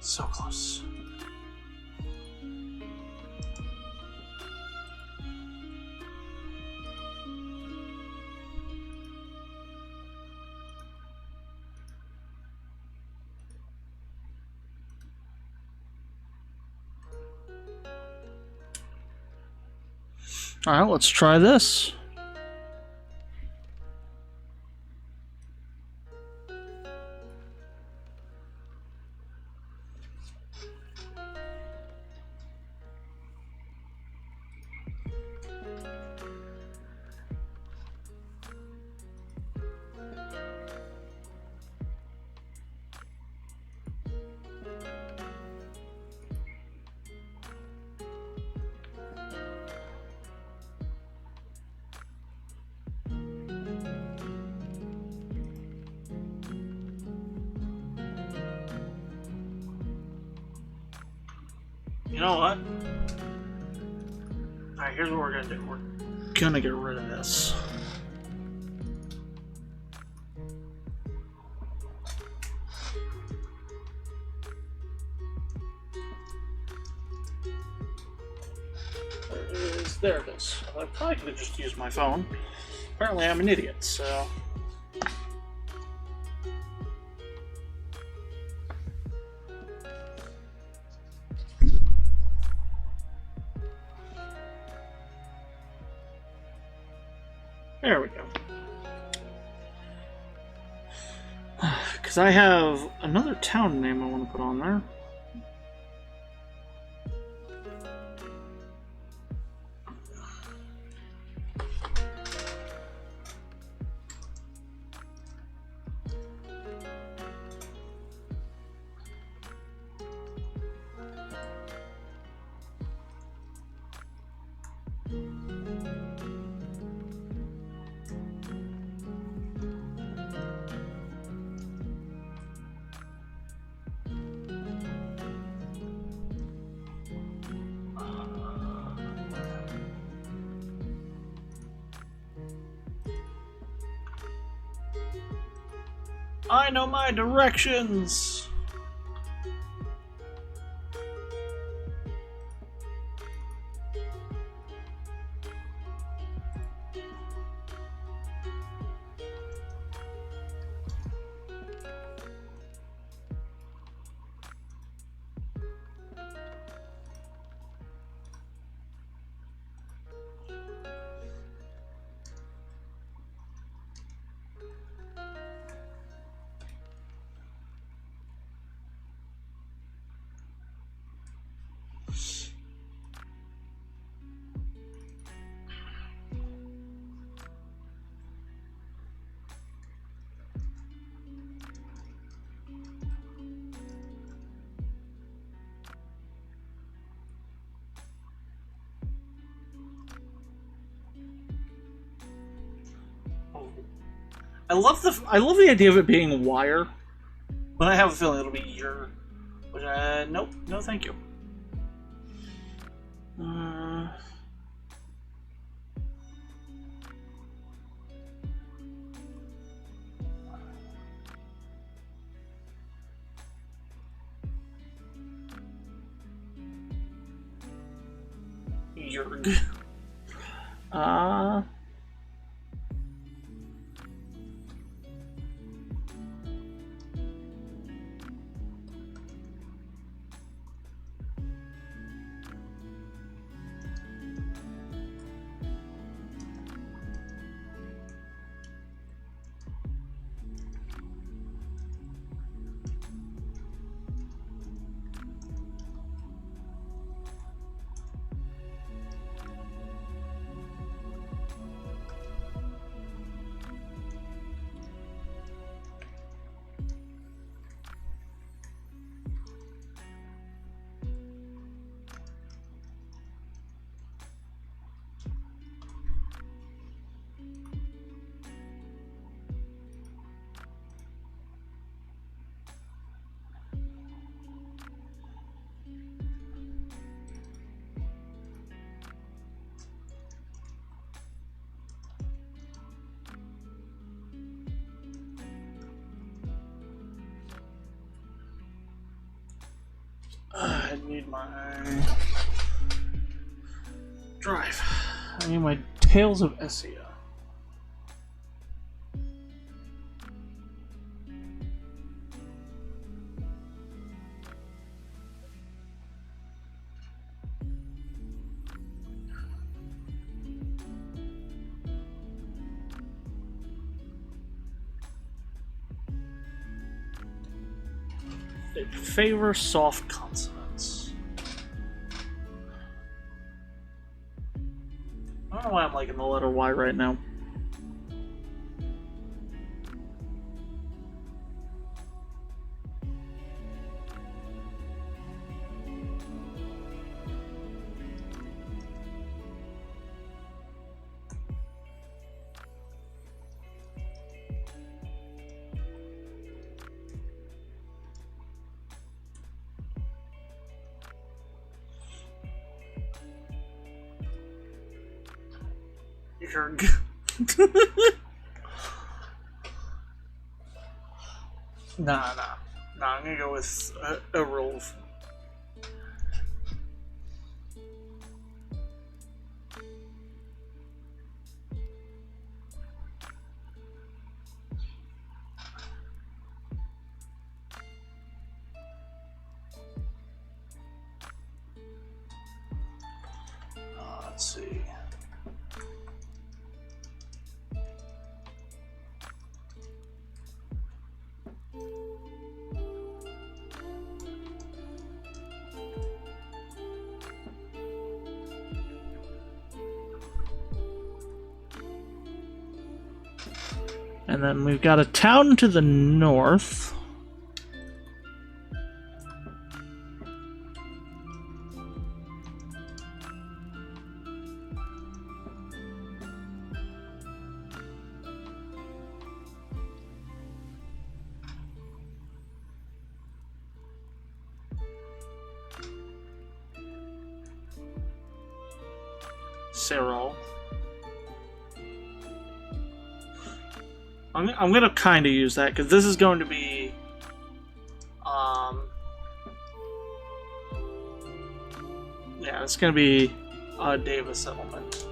So close. Alright, let's try this. You know what? Alright, here's what we're gonna do. We're gonna get rid of this. There it is. I probably could have just used my phone. Apparently I'm an idiot, so... There we go. Because I have another town name I want to put on there. I know my directions! I love the idea of it being wire, but I have a feeling it'll be year. Which nope, no, thank you. Yerg. need my drive. I need my Tales of Essia. They favor soft consonants. I don't know why I'm liking the letter Y right now. You're good. Nah, I'm gonna go with a Rove. Let's see. And then we've got a town to the north. Cyril. I'm gonna kind of use that because this is going to be, yeah, it's gonna be a Davis settlement.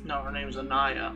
No, her name's Anaya.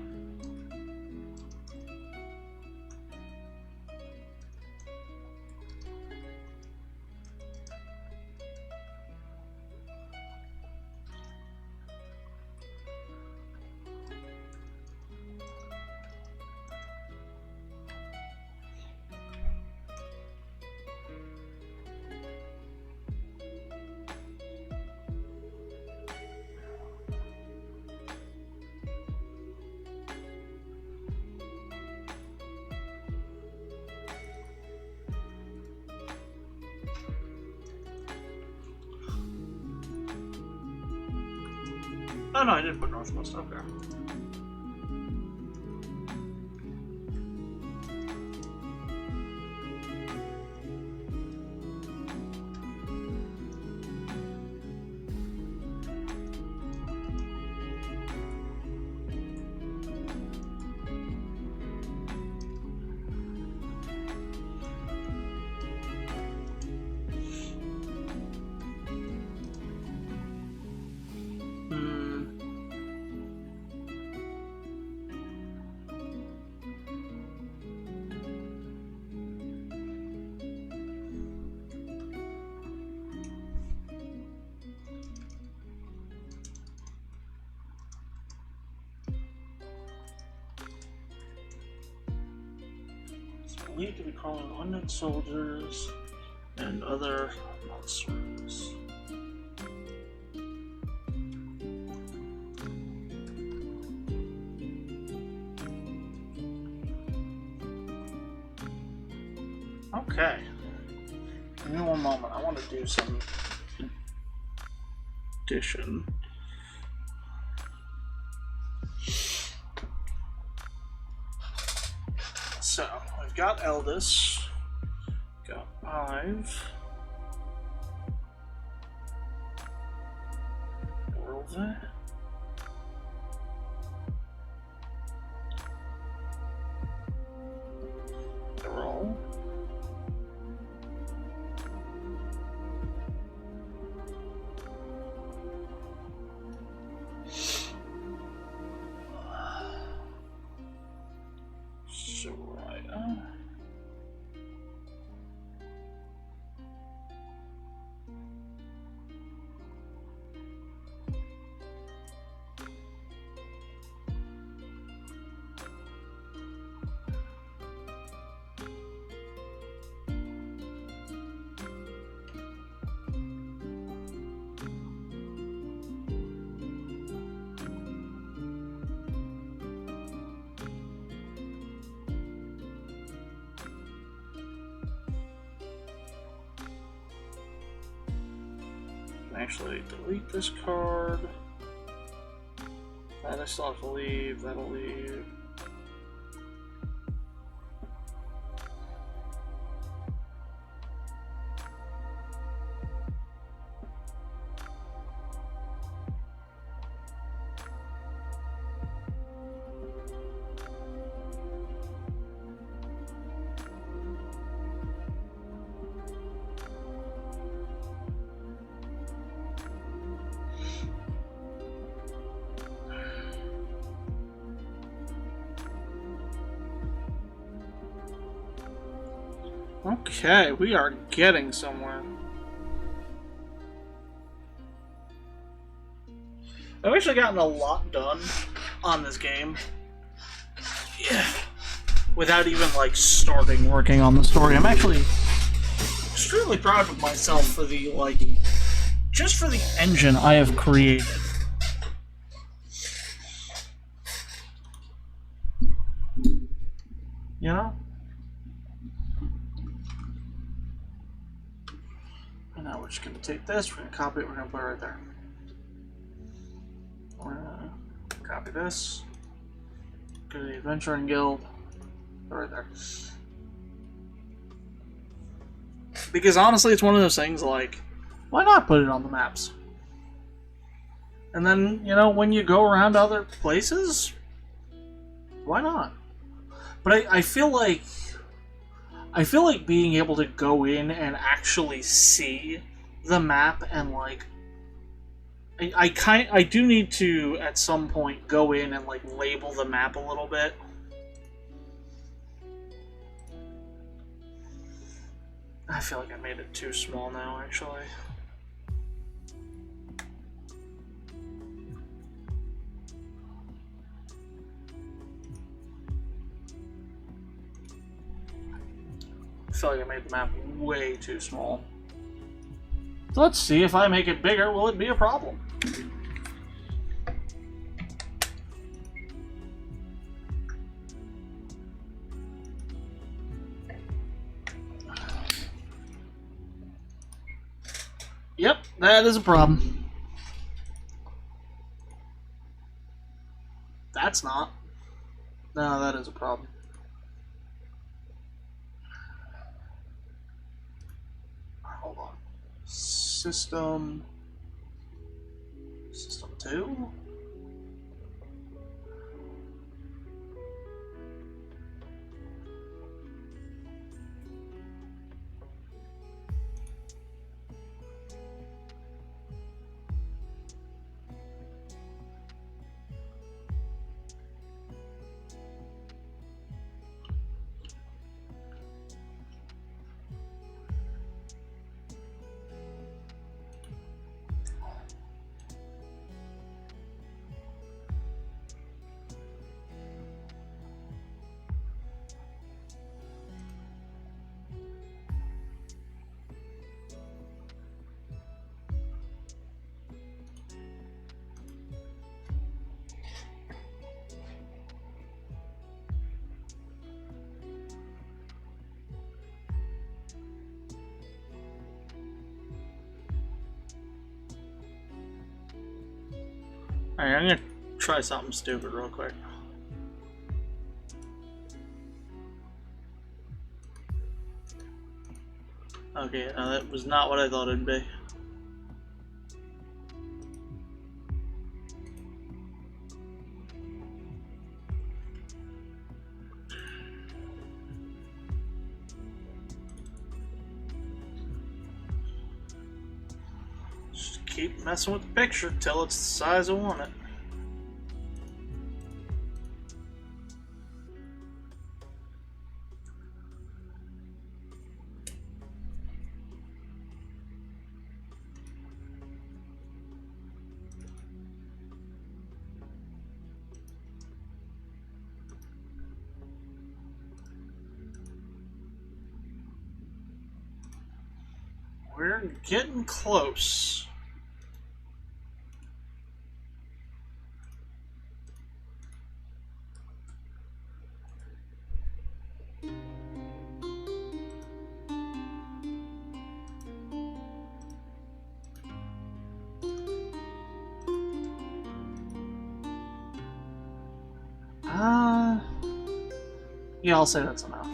Oh no, I didn't put Northwest, okay. Believed to be calling undead soldiers and other monsters. Okay. Give me one moment. I want to do some addition. So, I've got Eldis, got Ive, Orlva, Roll, Soraya. Actually, delete this card. That I still have to leave. That'll leave. Okay, we are getting somewhere. I've actually gotten a lot done on this game. Yeah. Without even, like, starting working on the story. I'm actually extremely proud of myself for the, like, just for the engine I have created. You know? And now we're just going to take this, we're going to copy it, we're going to put it right there. We're going to copy this, go to the Adventuring Guild, put it right there. Because honestly, it's one of those things like, why not put it on the maps? And then, you know, when you go around other places, why not? But I feel like being able to go in and actually see the map and like I do need to at some point go in and like label the map a little bit. I feel like I made it too small now, actually. I feel like I made the map way too small. So let's see, if I make it bigger, will it be a problem? Yep, that is a problem. it's not. No, that is a problem. Hold on. System 2? Alright, I'm gonna try something stupid real quick. Okay, that was not what I thought it'd be. Just keep messing with the picture till it's the size I want it. We're getting close. Yeah, I'll say that's enough.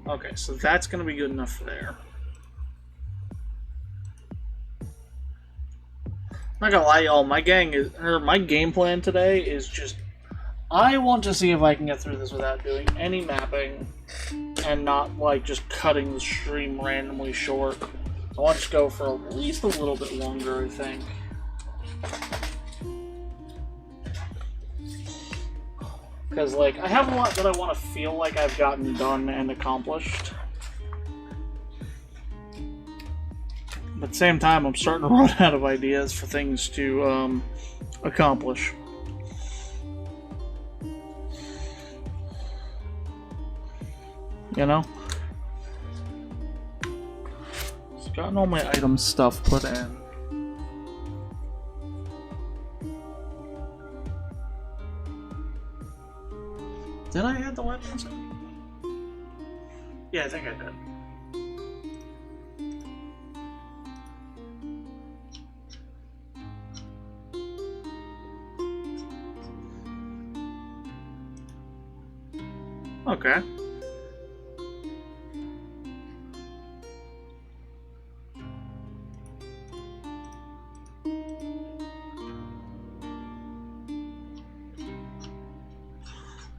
Okay, so that's gonna be good enough for there. Not gonna lie, y'all. My game plan today is just I want to see if I can get through this without doing any mapping and not like just cutting the stream randomly short. I want to go for at least a little bit longer, I think. Because, like, I have a lot that I want to feel like I've gotten done and accomplished. But at the same time, I'm starting to run out of ideas for things to accomplish. You know? Just gotten all my item stuff put in. Did I add the weapons in? Yeah, I think I did. Okay.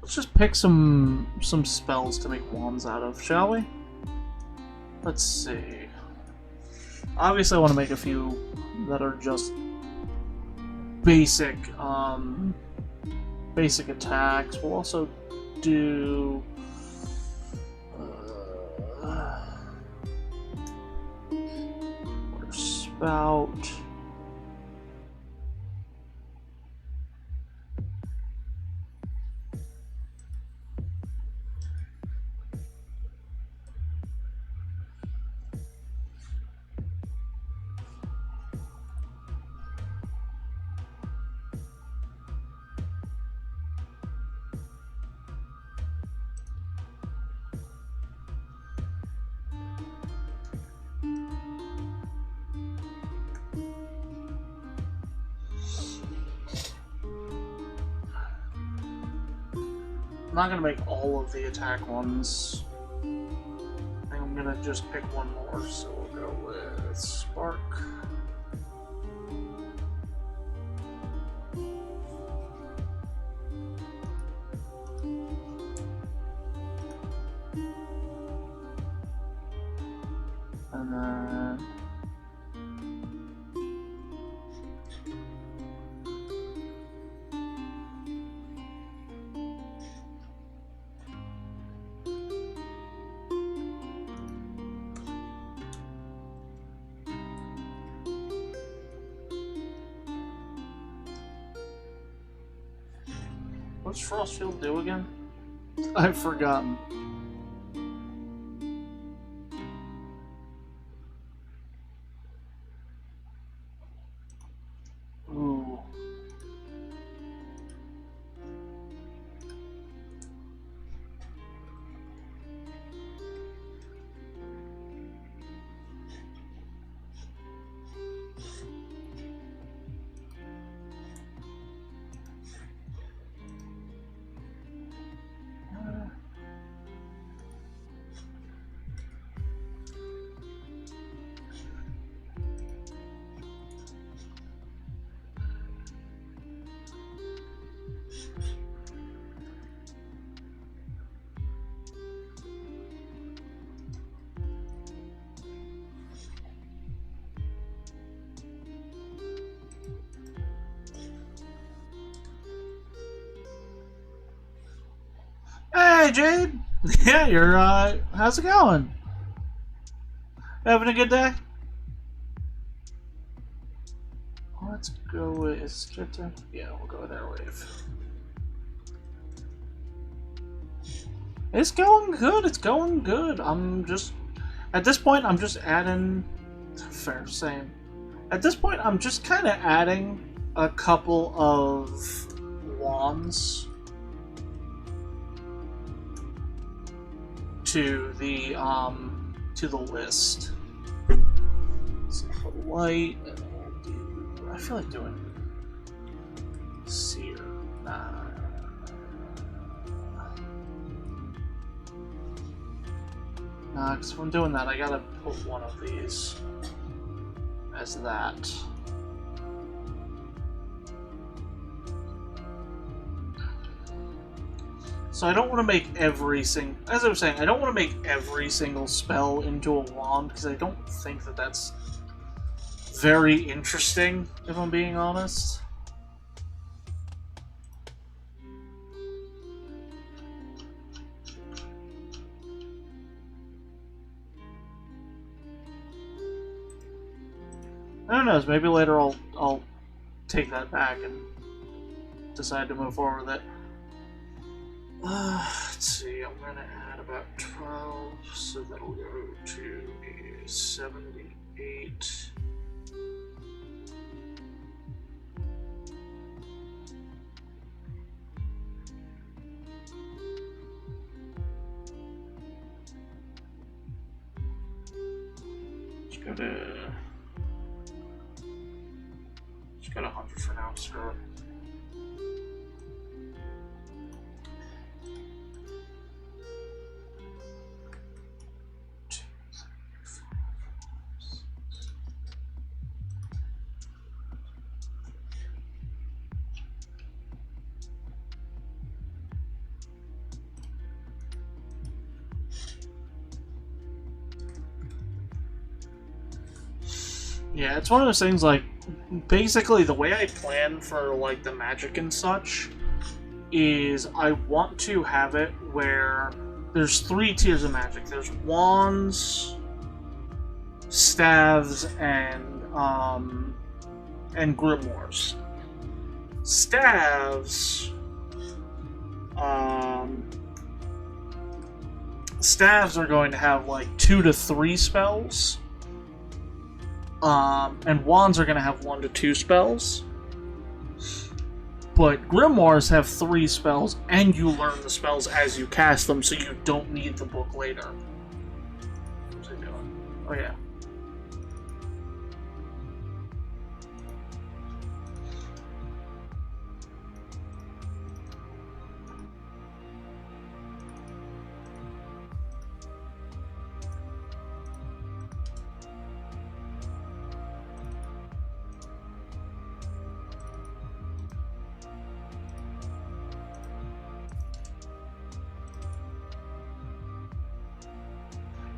Let's just pick some spells to make wands out of, shall we? Let's see. Obviously I want to make a few that are just basic basic attacks. We'll also do water spout. I'm not gonna make all of the attack ones. I think I'm gonna just pick one more, so we'll go with Spark. And then... What's Frostfield do again? I've forgotten. Ooh. Hey, Jade! Yeah, you're, how's it going? Having a good day? Let's go with, is it to, yeah, we'll go with Airwave. It's going good, it's going good. I'm just, at this point, I'm just adding, fair, same. At this point, I'm just kind of adding a couple of wands to the list. So for light, and we'll do, I feel like doing Seer. Nah, because if I'm doing that, I gotta put one of these as that. So I don't want to make every single, as I was saying, I don't want to make every single spell into a wand, because I don't think that that's very interesting, if I'm being honest. I don't know, maybe later I'll take that back and decide to move forward with it. Let's see, I'm gonna add about 12, so that'll go to 78. Let's go to 100 for now, screw it. Yeah, it's one of those things, like, basically the way I plan for, like, the magic and such is I want to have it where there's 3 tiers of magic. There's wands, staves, and grimoires. Staves, staves are going to have, like, 2 to 3 spells. And wands are going to have 1 to 2 spells. But grimoires have 3 spells, and you learn the spells as you cast them, so you don't need the book later. What's it doing? Oh yeah.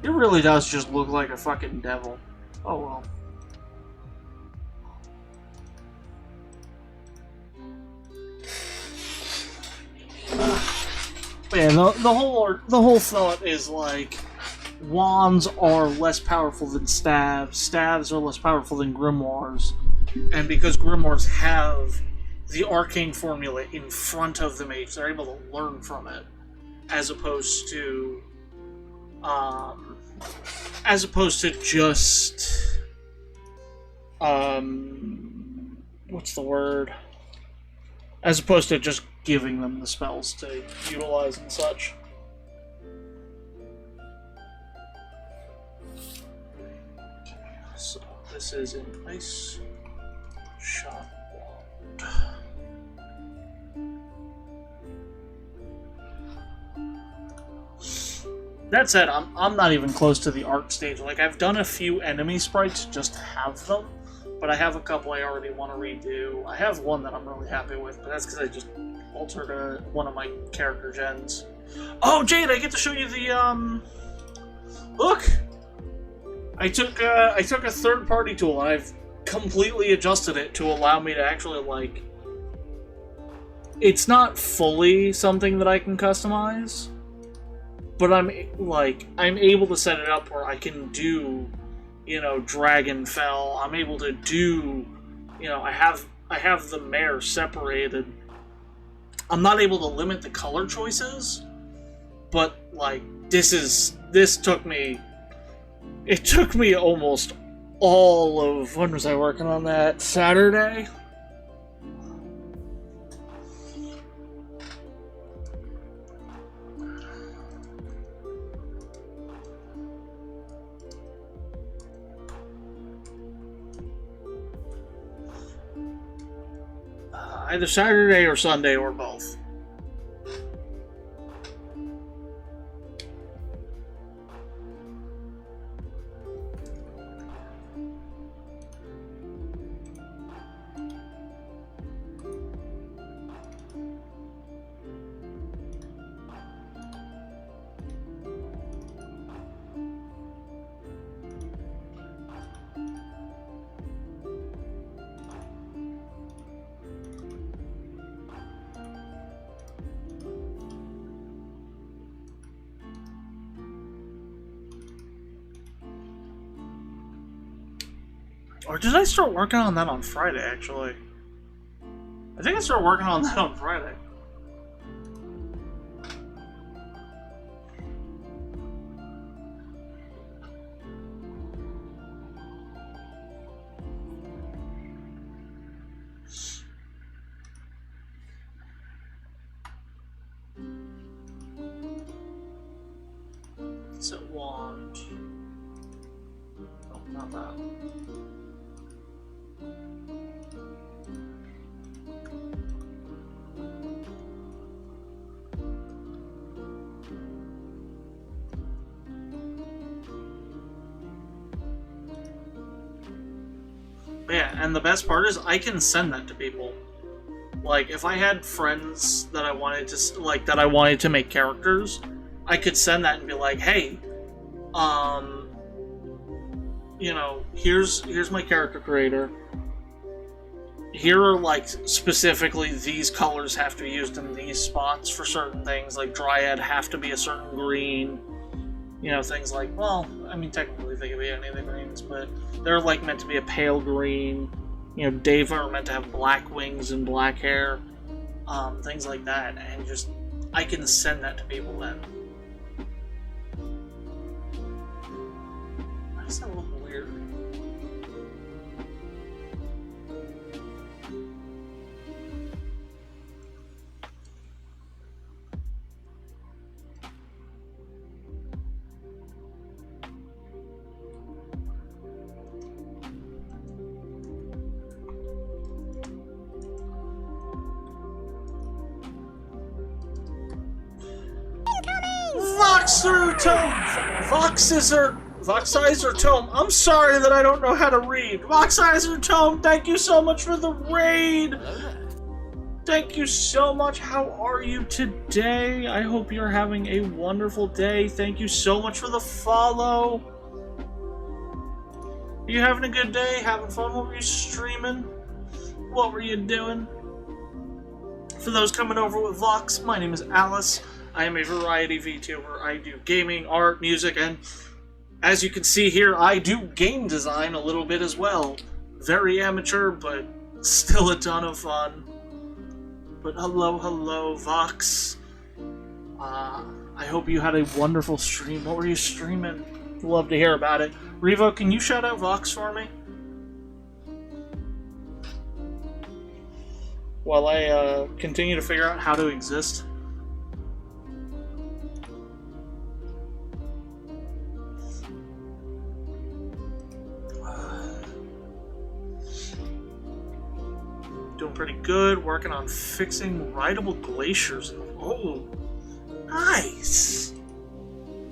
It really does just look like a fucking devil. Oh well. Yeah, the whole thought is like wands are less powerful than staves, staves are less powerful than grimoires, and because grimoires have the arcane formula in front of the mage, they're able to learn from it, as opposed to just what's the word? As opposed to just giving them the spells to utilize and such. So this is an ice shot wand. That said, I'm not even close to the art stage. Like, I've done a few enemy sprites just to have them, but I have a couple I already want to redo. I have one that I'm really happy with, but that's because I just altered one of my character gens. Oh, Jade, I get to show you the, look! I took a third-party tool, and I've completely adjusted it to allow me to actually, like... It's not fully something that I can customize, but I'm able to set it up where I can do, you know, Dragonfell. I'm able to do, you know, I have the mare separated. I'm not able to limit the color choices, but like this took me. It took me almost all of, when was I working on that? Saturday. Either Saturday or Sunday or both. Or did I start working on that on Friday, actually? I think I started working on that on Friday. Set wand. Oh, not that. Yeah, and the best part is I can send that to people. Like, if I had friends that I wanted to make characters, I could send that and be like, hey, you know, here's my character creator. Here are, like, specifically these colors have to be used in these spots for certain things, like Dryad have to be a certain green, you know, things like, well, I mean, technically they could be any of the greens, but they're, like, meant to be a pale green. You know, Deva are meant to have black wings and black hair, things like that, and just, I can send that to people then. Why does that look weird? Voxizer Tome. I'm sorry that I don't know how to read. Voxizer Tome, thank you so much for the raid! Thank you so much. How are you today? I hope you're having a wonderful day. Thank you so much for the follow. You having a good day? Having fun? What were you streaming? What were you doing? For those coming over with Vox, my name is Alice. I am a variety VTuber. I do gaming, art, music, and as you can see here, I do game design a little bit as well. Very amateur, but still a ton of fun. But hello, Vox. I hope you had a wonderful stream. What were you streaming? Love to hear about it. Revo, can you shout out Vox for me? While I continue to figure out how to exist. Doing pretty good. Working on fixing rideable glaciers. Oh, nice!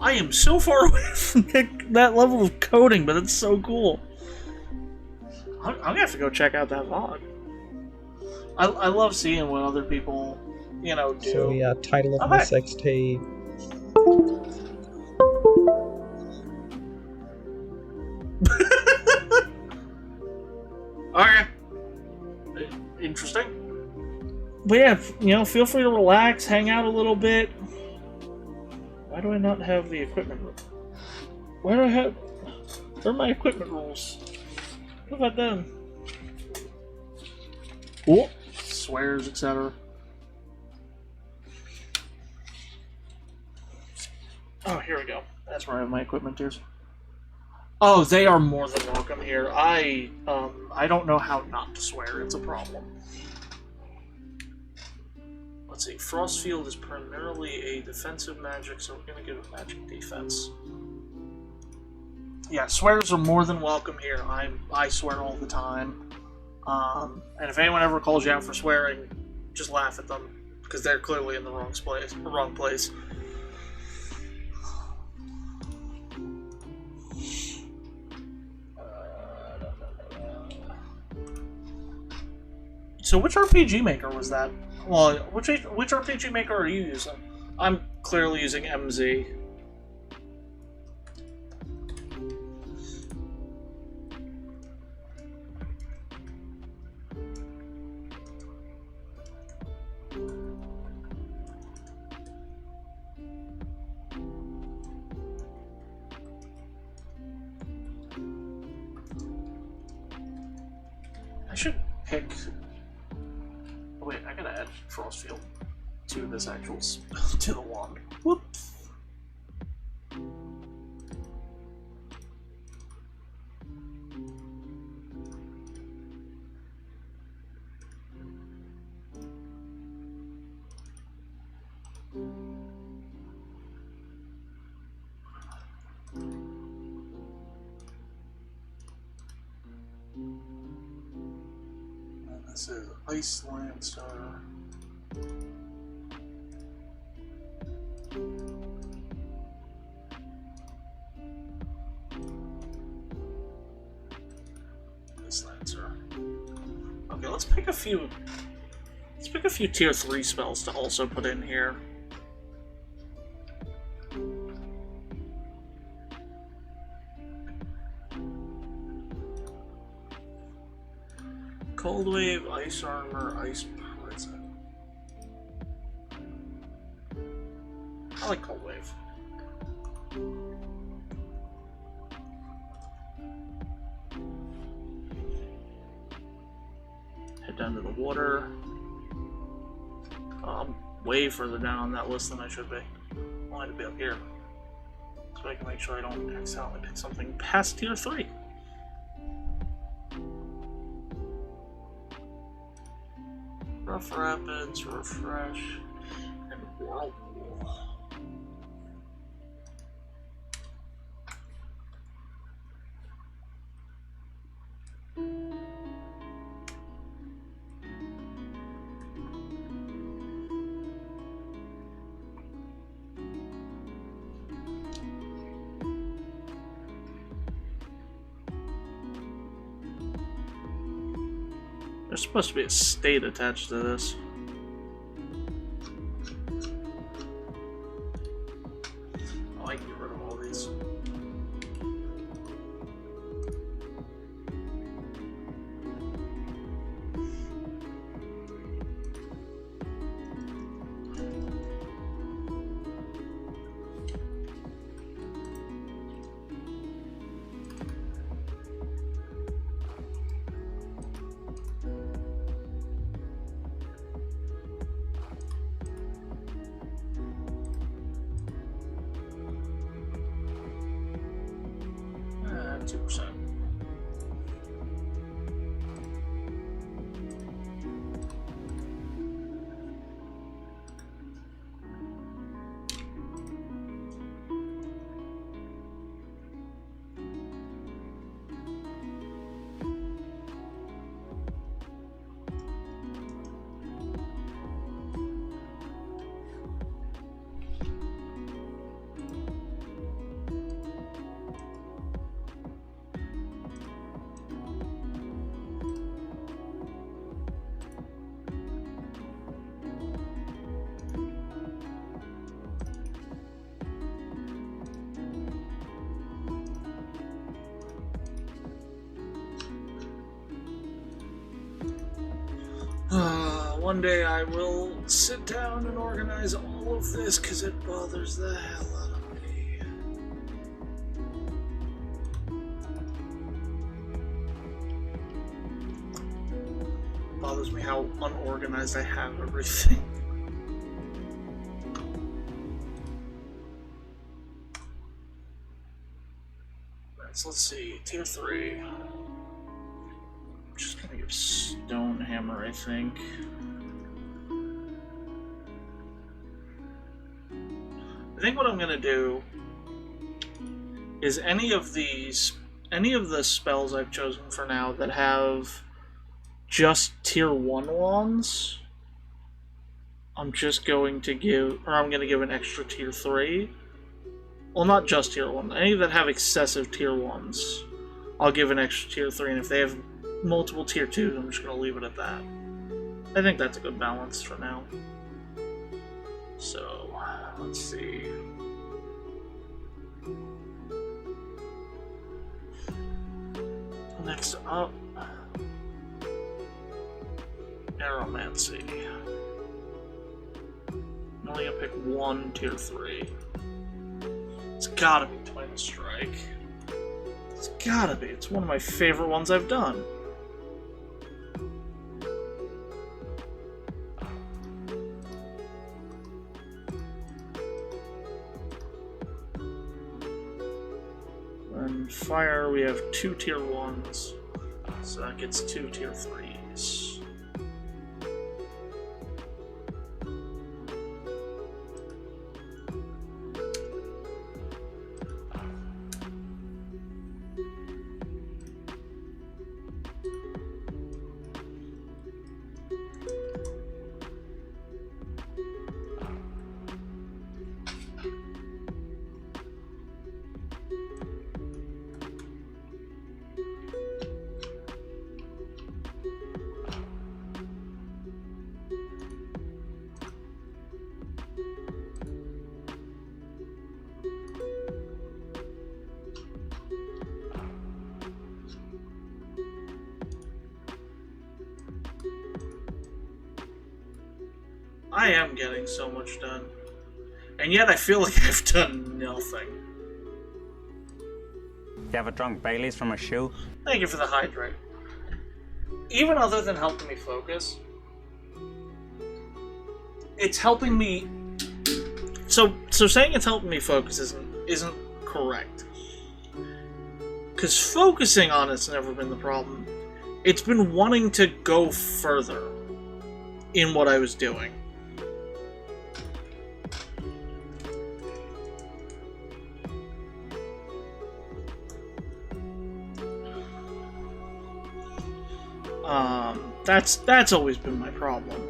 I am so far away from that level of coding, but it's so cool. I'm gonna have to go check out that VOD. I love seeing what other people, do. So yeah, title of this XT. Okay. Interesting. But yeah, feel free to relax, hang out a little bit. Why do I not have the equipment room? Where are my equipment rules? What have I done? Oh, swears, etc. Oh, here we go. That's where I have my equipment tiers. Oh, they are more than welcome here. I don't know how not to swear. It's a problem. Let's see. Frostfield is primarily a defensive magic, so we're gonna give it magic defense. Yeah, swears are more than welcome here. I swear all the time. And if anyone ever calls you out for swearing, just laugh at them because they're clearly in the wrong place. So which RPG maker was that? Well, which RPG maker are you using? I'm clearly using MZ. I should pick... Oh, wait, I gotta add Frostfield to this actual... to the wand. Whoops. This is Ice Lancer. Ice Lancer. Okay, let's pick a few. Let's pick a few tier 3 spells to also put in here. Cold Wave, Ice Armor, Ice Prison. I like Cold Wave. Head down to the water. I'm way further down on that list than I should be. I wanted to be up here. So I can make sure I don't accidentally pick something past tier 3. Rough Rapids, Refresh, and Whirlpool. There's supposed to be a state attached to this. 2%. One day I will sit down and organize all of this because it bothers the hell out of me. It bothers me how unorganized I have everything. Right, so let's see, tier 3. I'm just gonna give Stonehammer, I think. I think what I'm gonna do is any of the spells I've chosen for now that have just tier 1 wands, I'm gonna give an extra tier 3. Well, not just tier 1. Any that have excessive tier 1s, I'll give an extra tier 3, and if they have multiple tier 2s, I'm just gonna leave it at that. I think that's a good balance for now. So, let's see. Next up, Aeromancy. I'm only gonna pick one tier 3. It's gotta be Twin Strike. It's gotta be. It's one of my favorite ones I've done. And fire, we have 2 tier 1s, so that gets 2 tier 3s. I am getting so much done. And yet I feel like I've done nothing. You ever drunk Bailey's from a shoe? Thank you for the hydrate. Even other than helping me focus, it's helping me... So saying it's helping me focus isn't correct. Because focusing on it's never been the problem. It's been wanting to go further in what I was doing. That's always been my problem.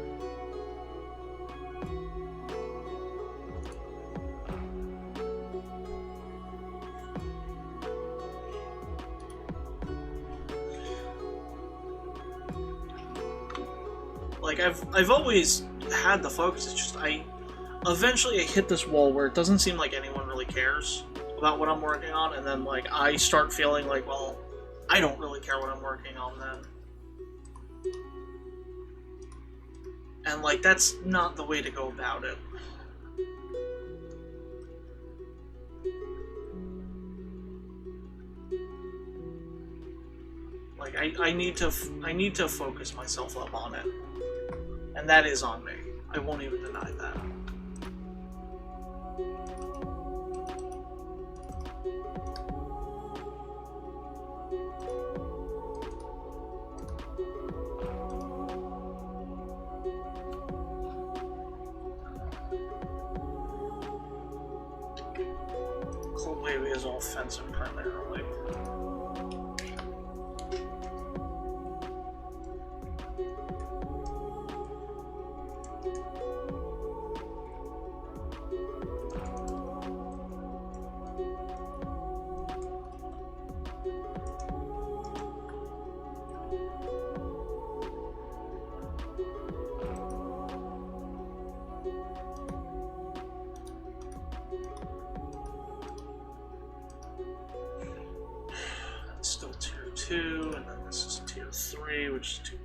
Like I've always had the focus. It's just eventually I hit this wall where it doesn't seem like anyone really cares about what I'm working on, and then like I start feeling like, well, I don't really care what I'm working on then. And, like, that's not the way to go about it. Like, I need to focus myself up on it. And that is on me. I won't even deny that. Cold Wave is offensive primarily. Still tier 2, and then this is tier 3, which is 200.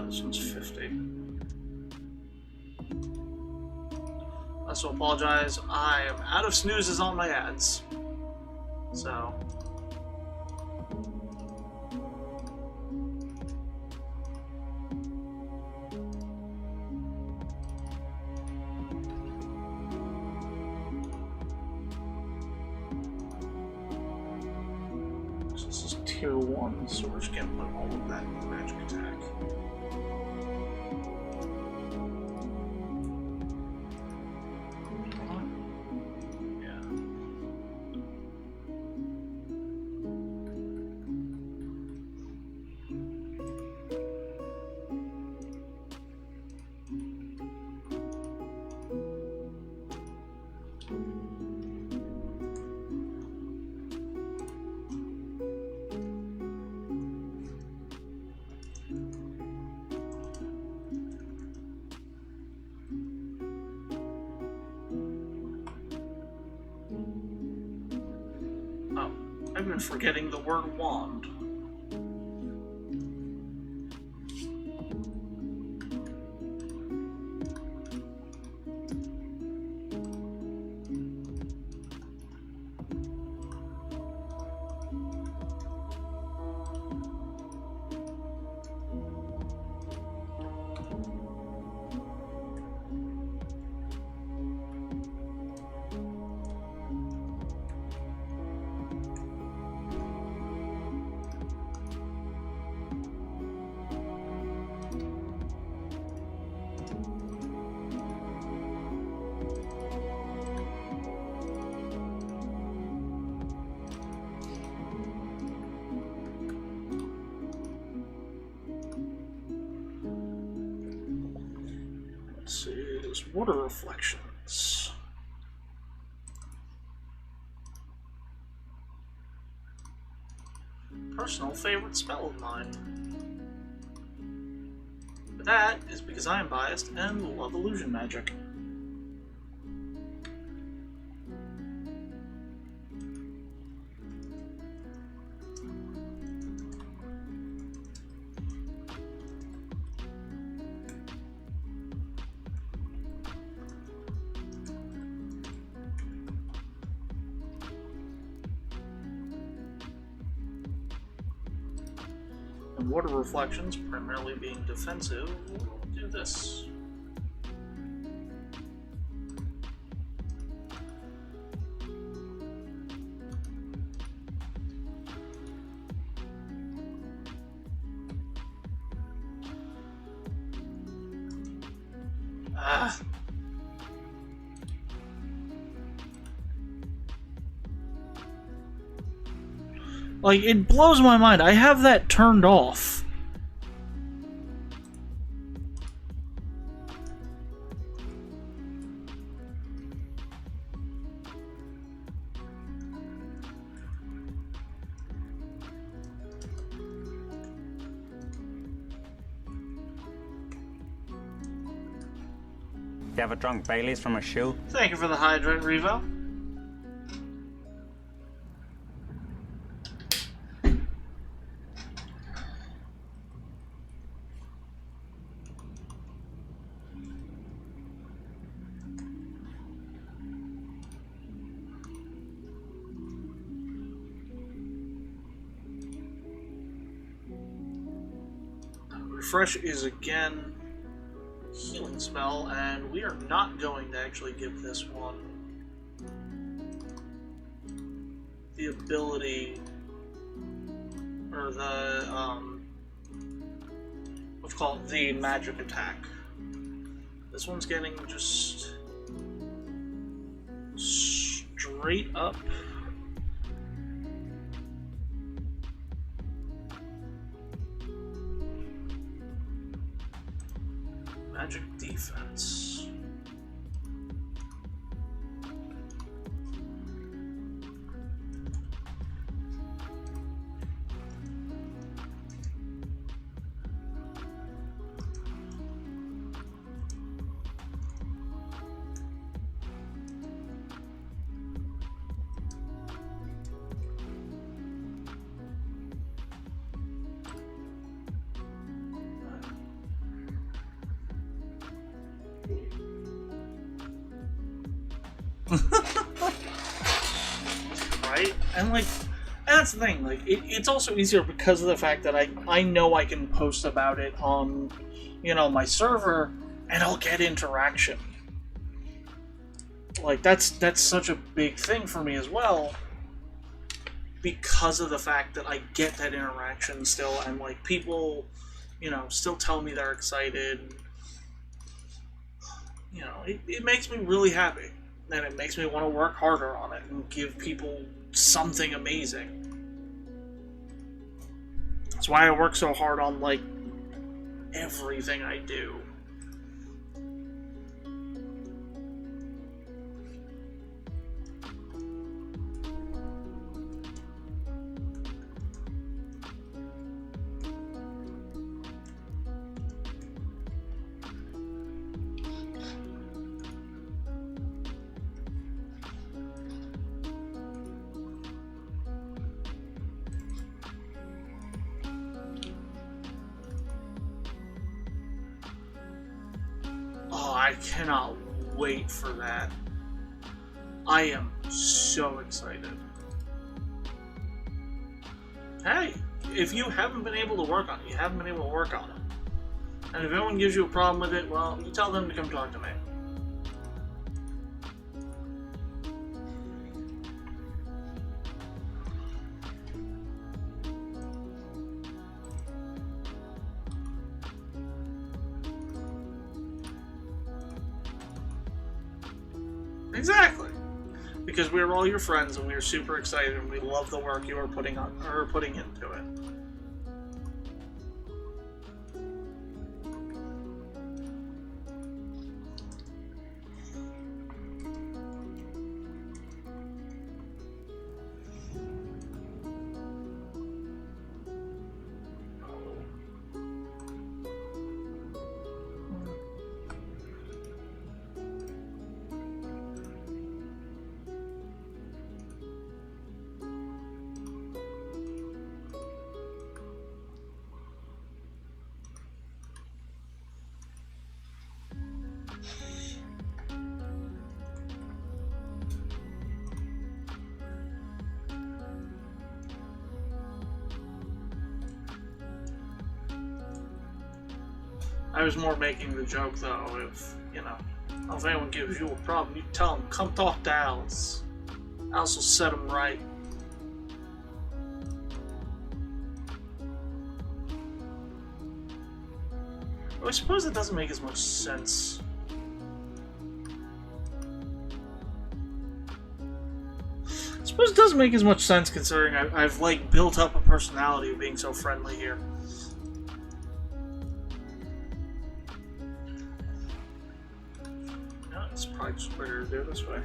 This one's 50. I also apologize. I am out of snoozes on my ads. So. This is tier 1, so we're just gonna put all of that in the magic attack. Oh, I've been forgetting the word wand. Let's see, there's water reflections. Personal favorite spell of mine. But that is because I am biased and love illusion magic. And water reflections, primarily being defensive, will do this. Ah. Like, it blows my mind. I have that turned off. You ever drunk Bailey's from a shoe? Thank you for the hydrant, Revo. Refresh is again healing spell, and we are not going to actually give this one the ability, or the, what's called the magic attack. This one's getting just straight up. Magic defense. Right? And like, that's the thing, like, it's also easier because of the fact that I know I can post about it on, you know, my server, and I'll get interaction. Like, that's such a big thing for me as well, because of the fact that I get that interaction still, and like, people, you know, still tell me they're excited. You know, it makes me really happy. And it makes me want to work harder on it and give people something amazing. That's why I work so hard on, like, everything I do. I cannot wait for that. I am so excited. Hey, if you haven't been able to work on it, you haven't been able to work on it. And if anyone gives you a problem with it, well, you tell them to come talk to me. Exactly, because we're all your friends and we're super excited and we love the work you are putting into it. I was more making the joke, though, if, you know, if anyone gives you a problem, you tell them, come talk to Alice. Alice will set them right. Well, I suppose it doesn't make as much sense. I suppose it doesn't make as much sense considering I've like, built up a personality of being so friendly here. It's probably just better to do it this way.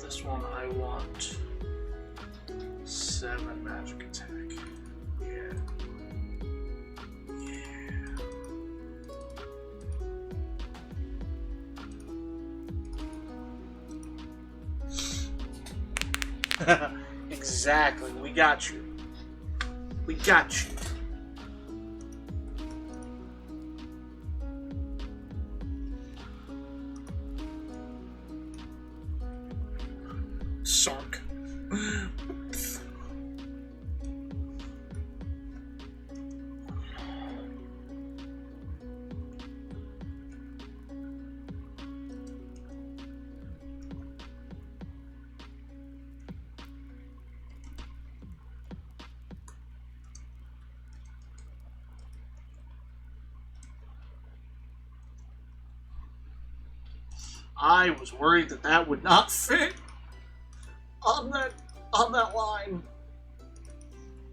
This one I want 7 magic attack. Yeah. Exactly, we got you. We got you. I was worried that that would not fit on that line.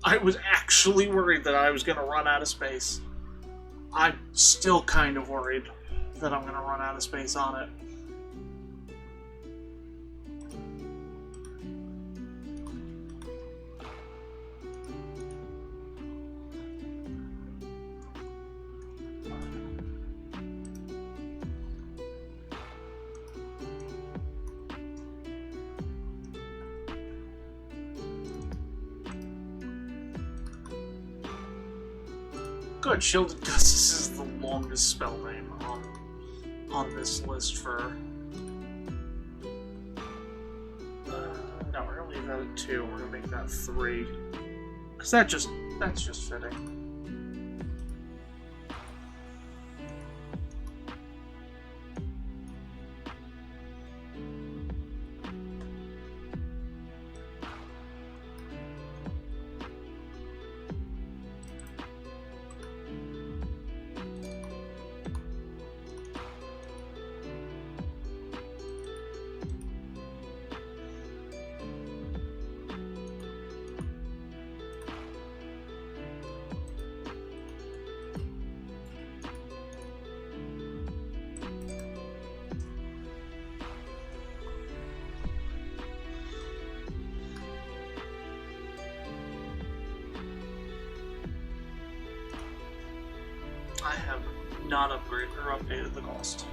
I was actually worried that I was going to run out of space. I'm still kind of worried that I'm going to run out of space on it. Good, Shielded Gustus is the longest spell name on this list for... no, we're gonna leave that at 2, we're gonna make that 3. Because that's just fitting. I have not upgraded or updated the cost.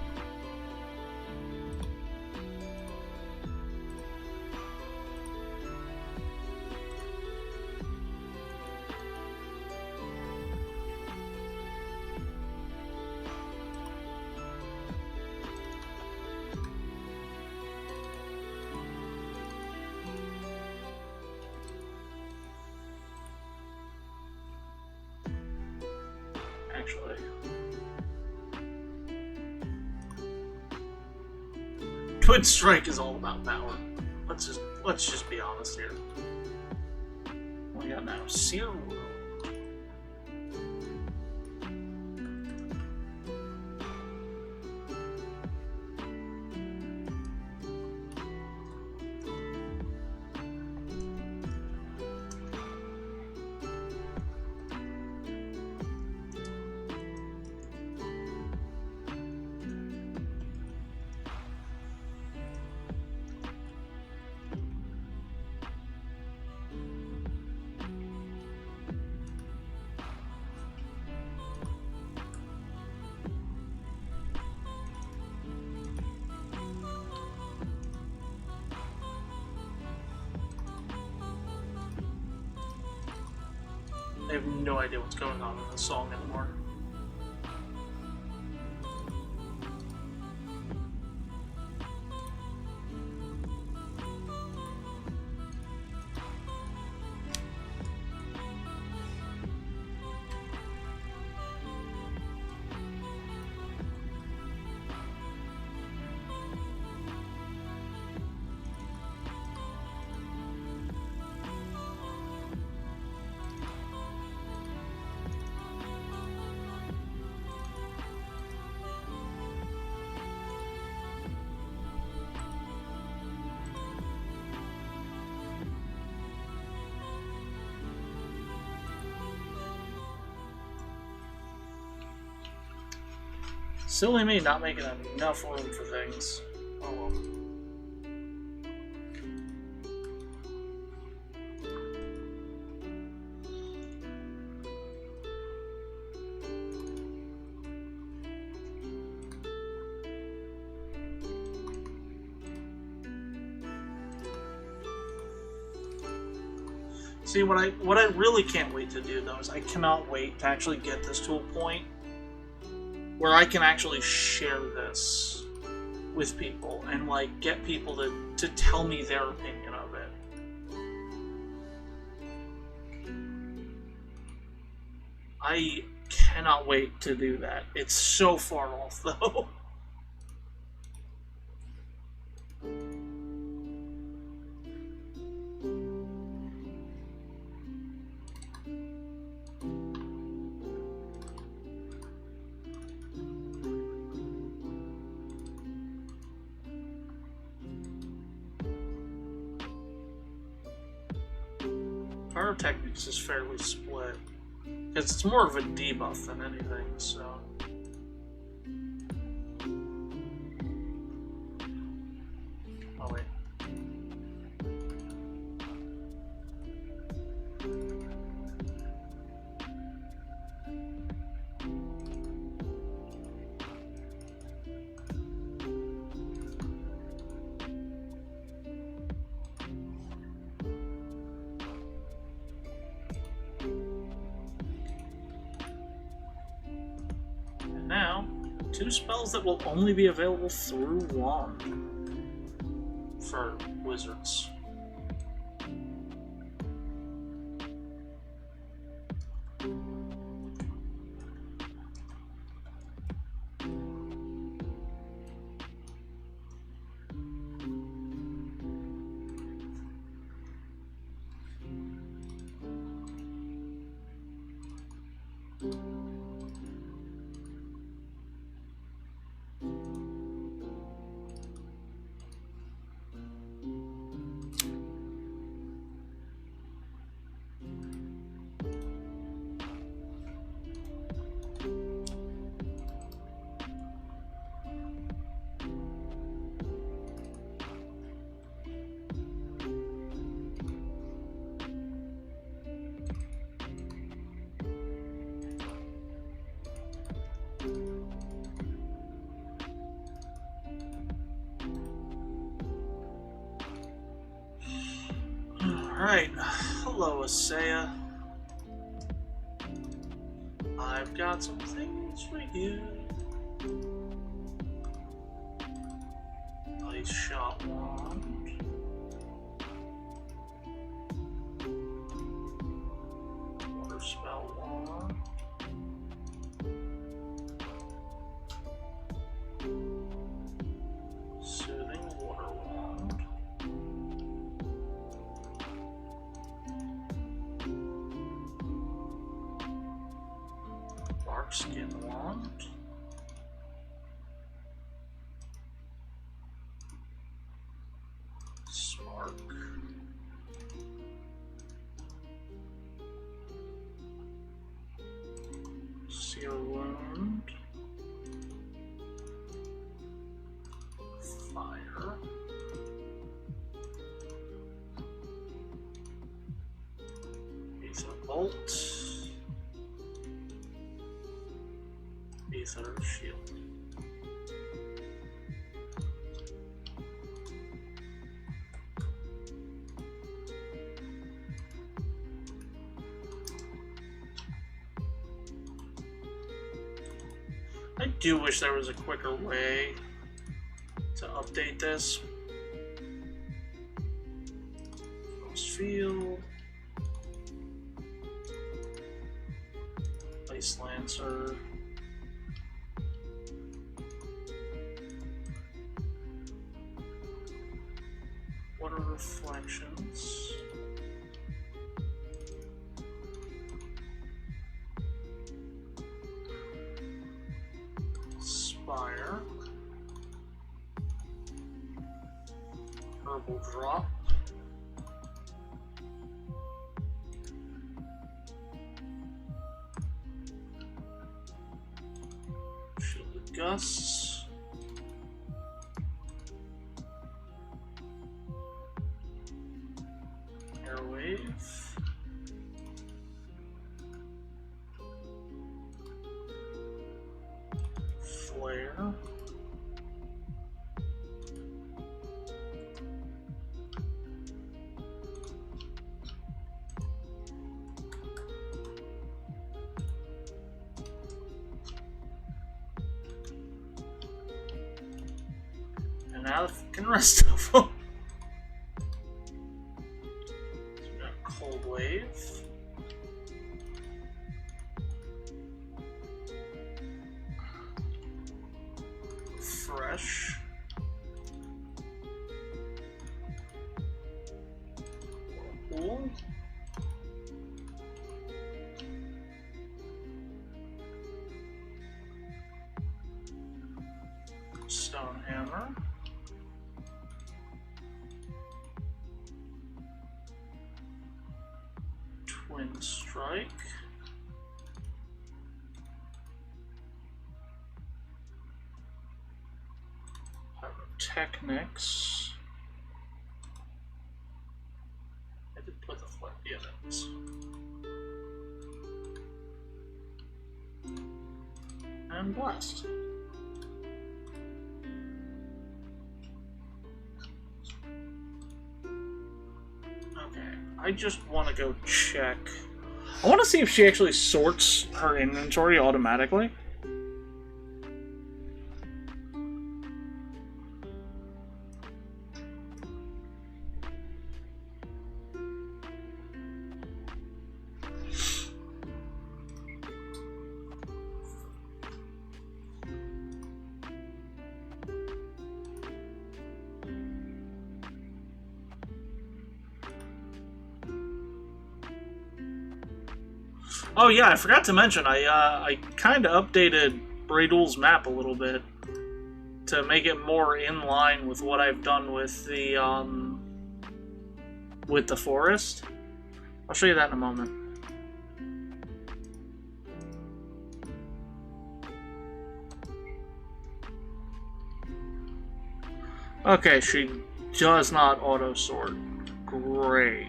Actually, Twin Strike is all about power. Let's just be honest here. We got now Seer Wound. I have no idea what's going on in this song anymore. Silly me not making enough room for things. Oh well. See, what I really can't wait to do though is I cannot wait to actually get this to a point where I can actually share this with people and like get people to tell me their opinion of it. I cannot wait to do that. It's so far off though. techniques is fairly split. Because it's more of a debuff than anything, so... Oh, wait. And now, 2 spells that will only be available through wand for wizards. Alright, hello Asaya. I've got some things for you. Ice shot wand. Water spell wand. Soothing water wand. Bark skin wand. Spark. Seal wound. Fire. Ether bolt. Ether shield. I do wish there was a quicker way to update this. Frost Field. Ice Lancer. Water Reflections. Spire. Herbal Drop. Shielded Gusts. Airwave. Flare. And now the fucking rest of them. So we got Cold Wave. Fresh. Whirlpool. Stone Hammer. like. Pyrotechnics. I did put the flip, yeah, that is. And blast. Okay, I just want to go check. I want to see if she actually sorts her inventory automatically. Oh yeah, I forgot to mention, I kind of updated Braidul's map a little bit to make it more in line with what I've done with the forest. I'll show you that in a moment. Okay, she does not auto-sort. Great.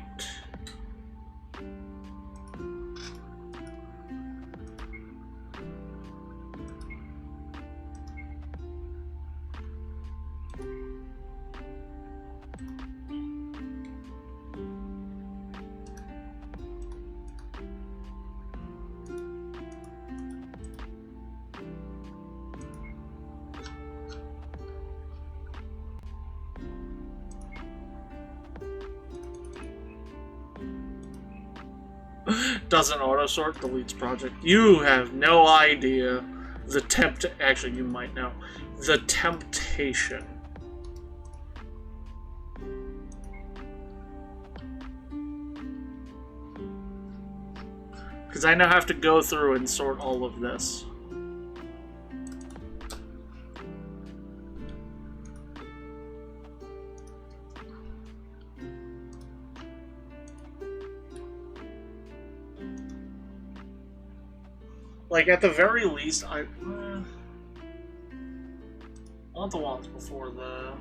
Doesn't auto-sort, deletes project. You have no idea the actually, you might know. The temptation. Because I now have to go through and sort all of this. Like, at the very least, I want the wands before the...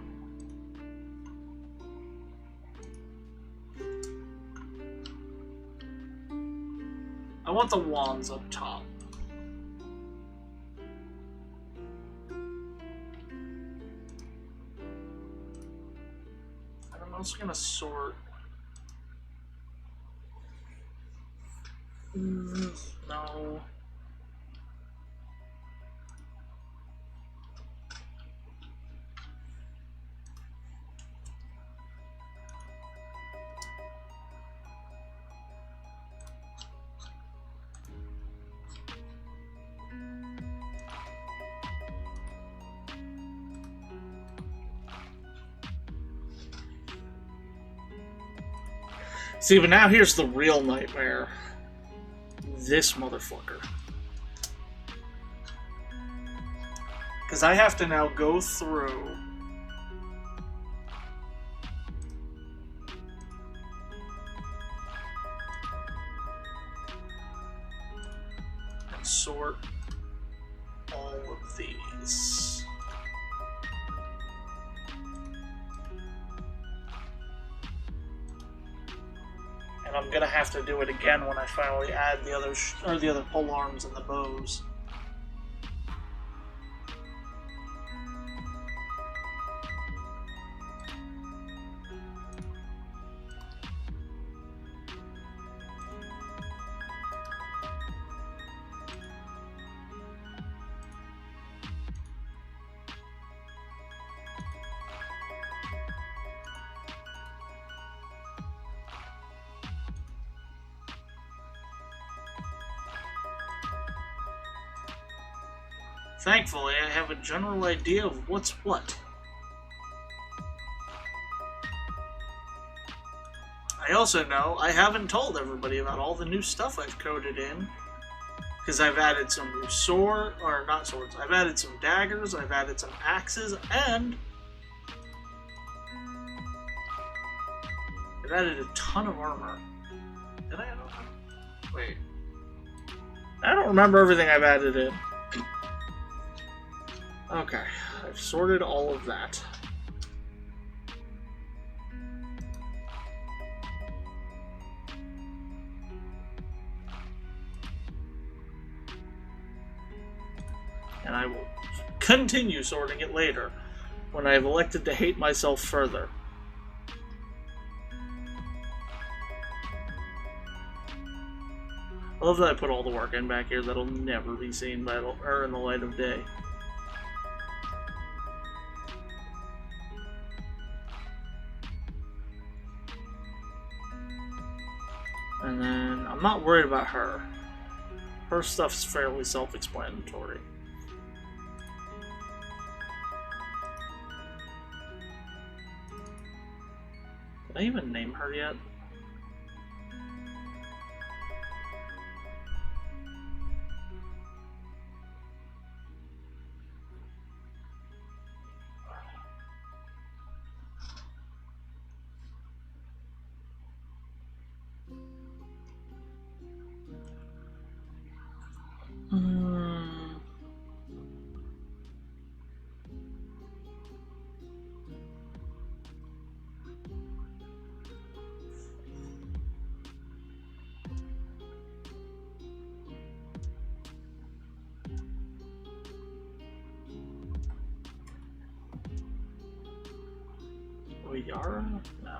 I want the wands up top. I'm also gonna sort... no... See, but now here's the real nightmare. This motherfucker. Because I have to now go through... and sort all of these. And I'm gonna have to do it again when I finally add the other the other pole arms and the bows. Thankfully, I have a general idea of what's what. I also know I haven't told everybody about all the new stuff I've coded in. Because I've added some new I've added some daggers, I've added some axes, and I've added a ton of armor. Did I add armor? Wait. I don't remember everything I've added in. Okay, I've sorted all of that. And I will continue sorting it later, when I have elected to hate myself further. I love that I put all the work in back here that'll never be seen by or in the light of day. And then I'm not worried about her. Her stuff's fairly self-explanatory. Did I even name her yet? Yara? No.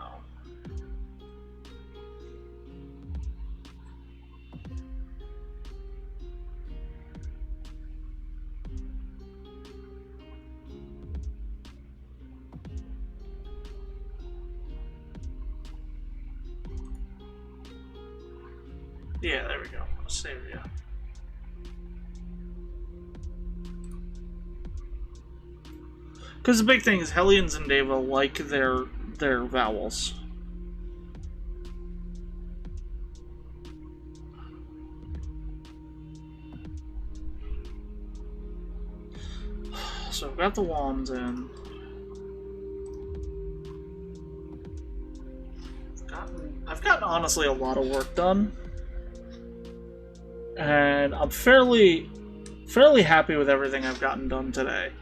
Yeah, there we go. Saria. Because the big thing is Hellions and Deva like their vowels. So I've got the wands in. I've gotten honestly a lot of work done. And I'm fairly happy with everything I've gotten done today.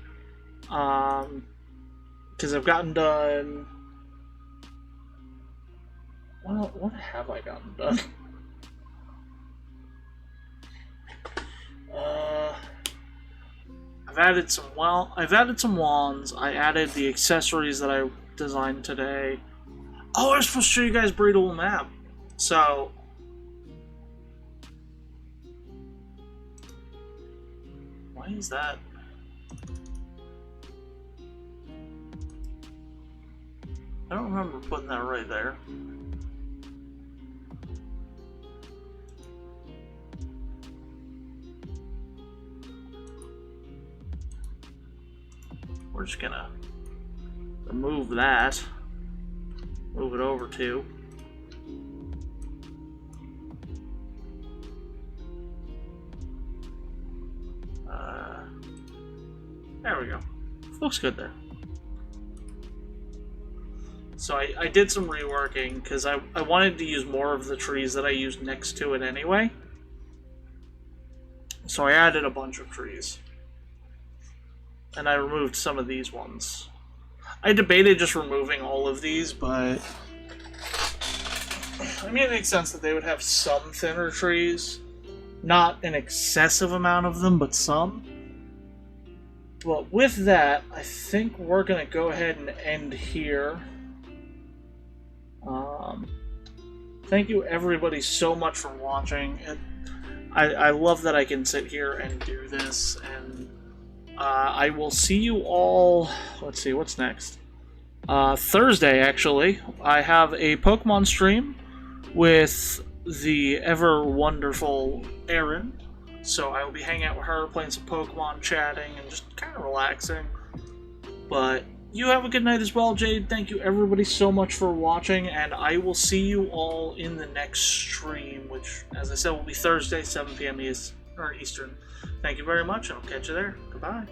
Because I've gotten done... Well, what have I gotten done? I've added some wands. I added the accessories that I designed today. Oh, I was supposed to show you guys Breedable Map. So... Why is that? I don't remember putting that right there. We're just gonna remove that. Move it over to. There we go. Looks good there. So I did some reworking because I wanted to use more of the trees that I used next to it anyway. So I added a bunch of trees. And I removed some of these ones. I debated just removing all of these, but I mean, it makes sense that they would have some thinner trees. Not an excessive amount of them, but some. But with that, I think we're going to go ahead and end here. Thank you everybody so much for watching. I love that I can sit here and do this, and I will see you all. Let's see, what's next? Thursday, actually, I have a Pokemon stream with the ever wonderful Erin. So I will be hanging out with her, playing some Pokemon, chatting, and just kind of relaxing. But you have a good night as well, Jade. Thank you everybody so much for watching, and I will see you all in the next stream, which, as I said, will be Thursday, 7 p.m. Eastern. Thank you very much, and I'll catch you there. Goodbye.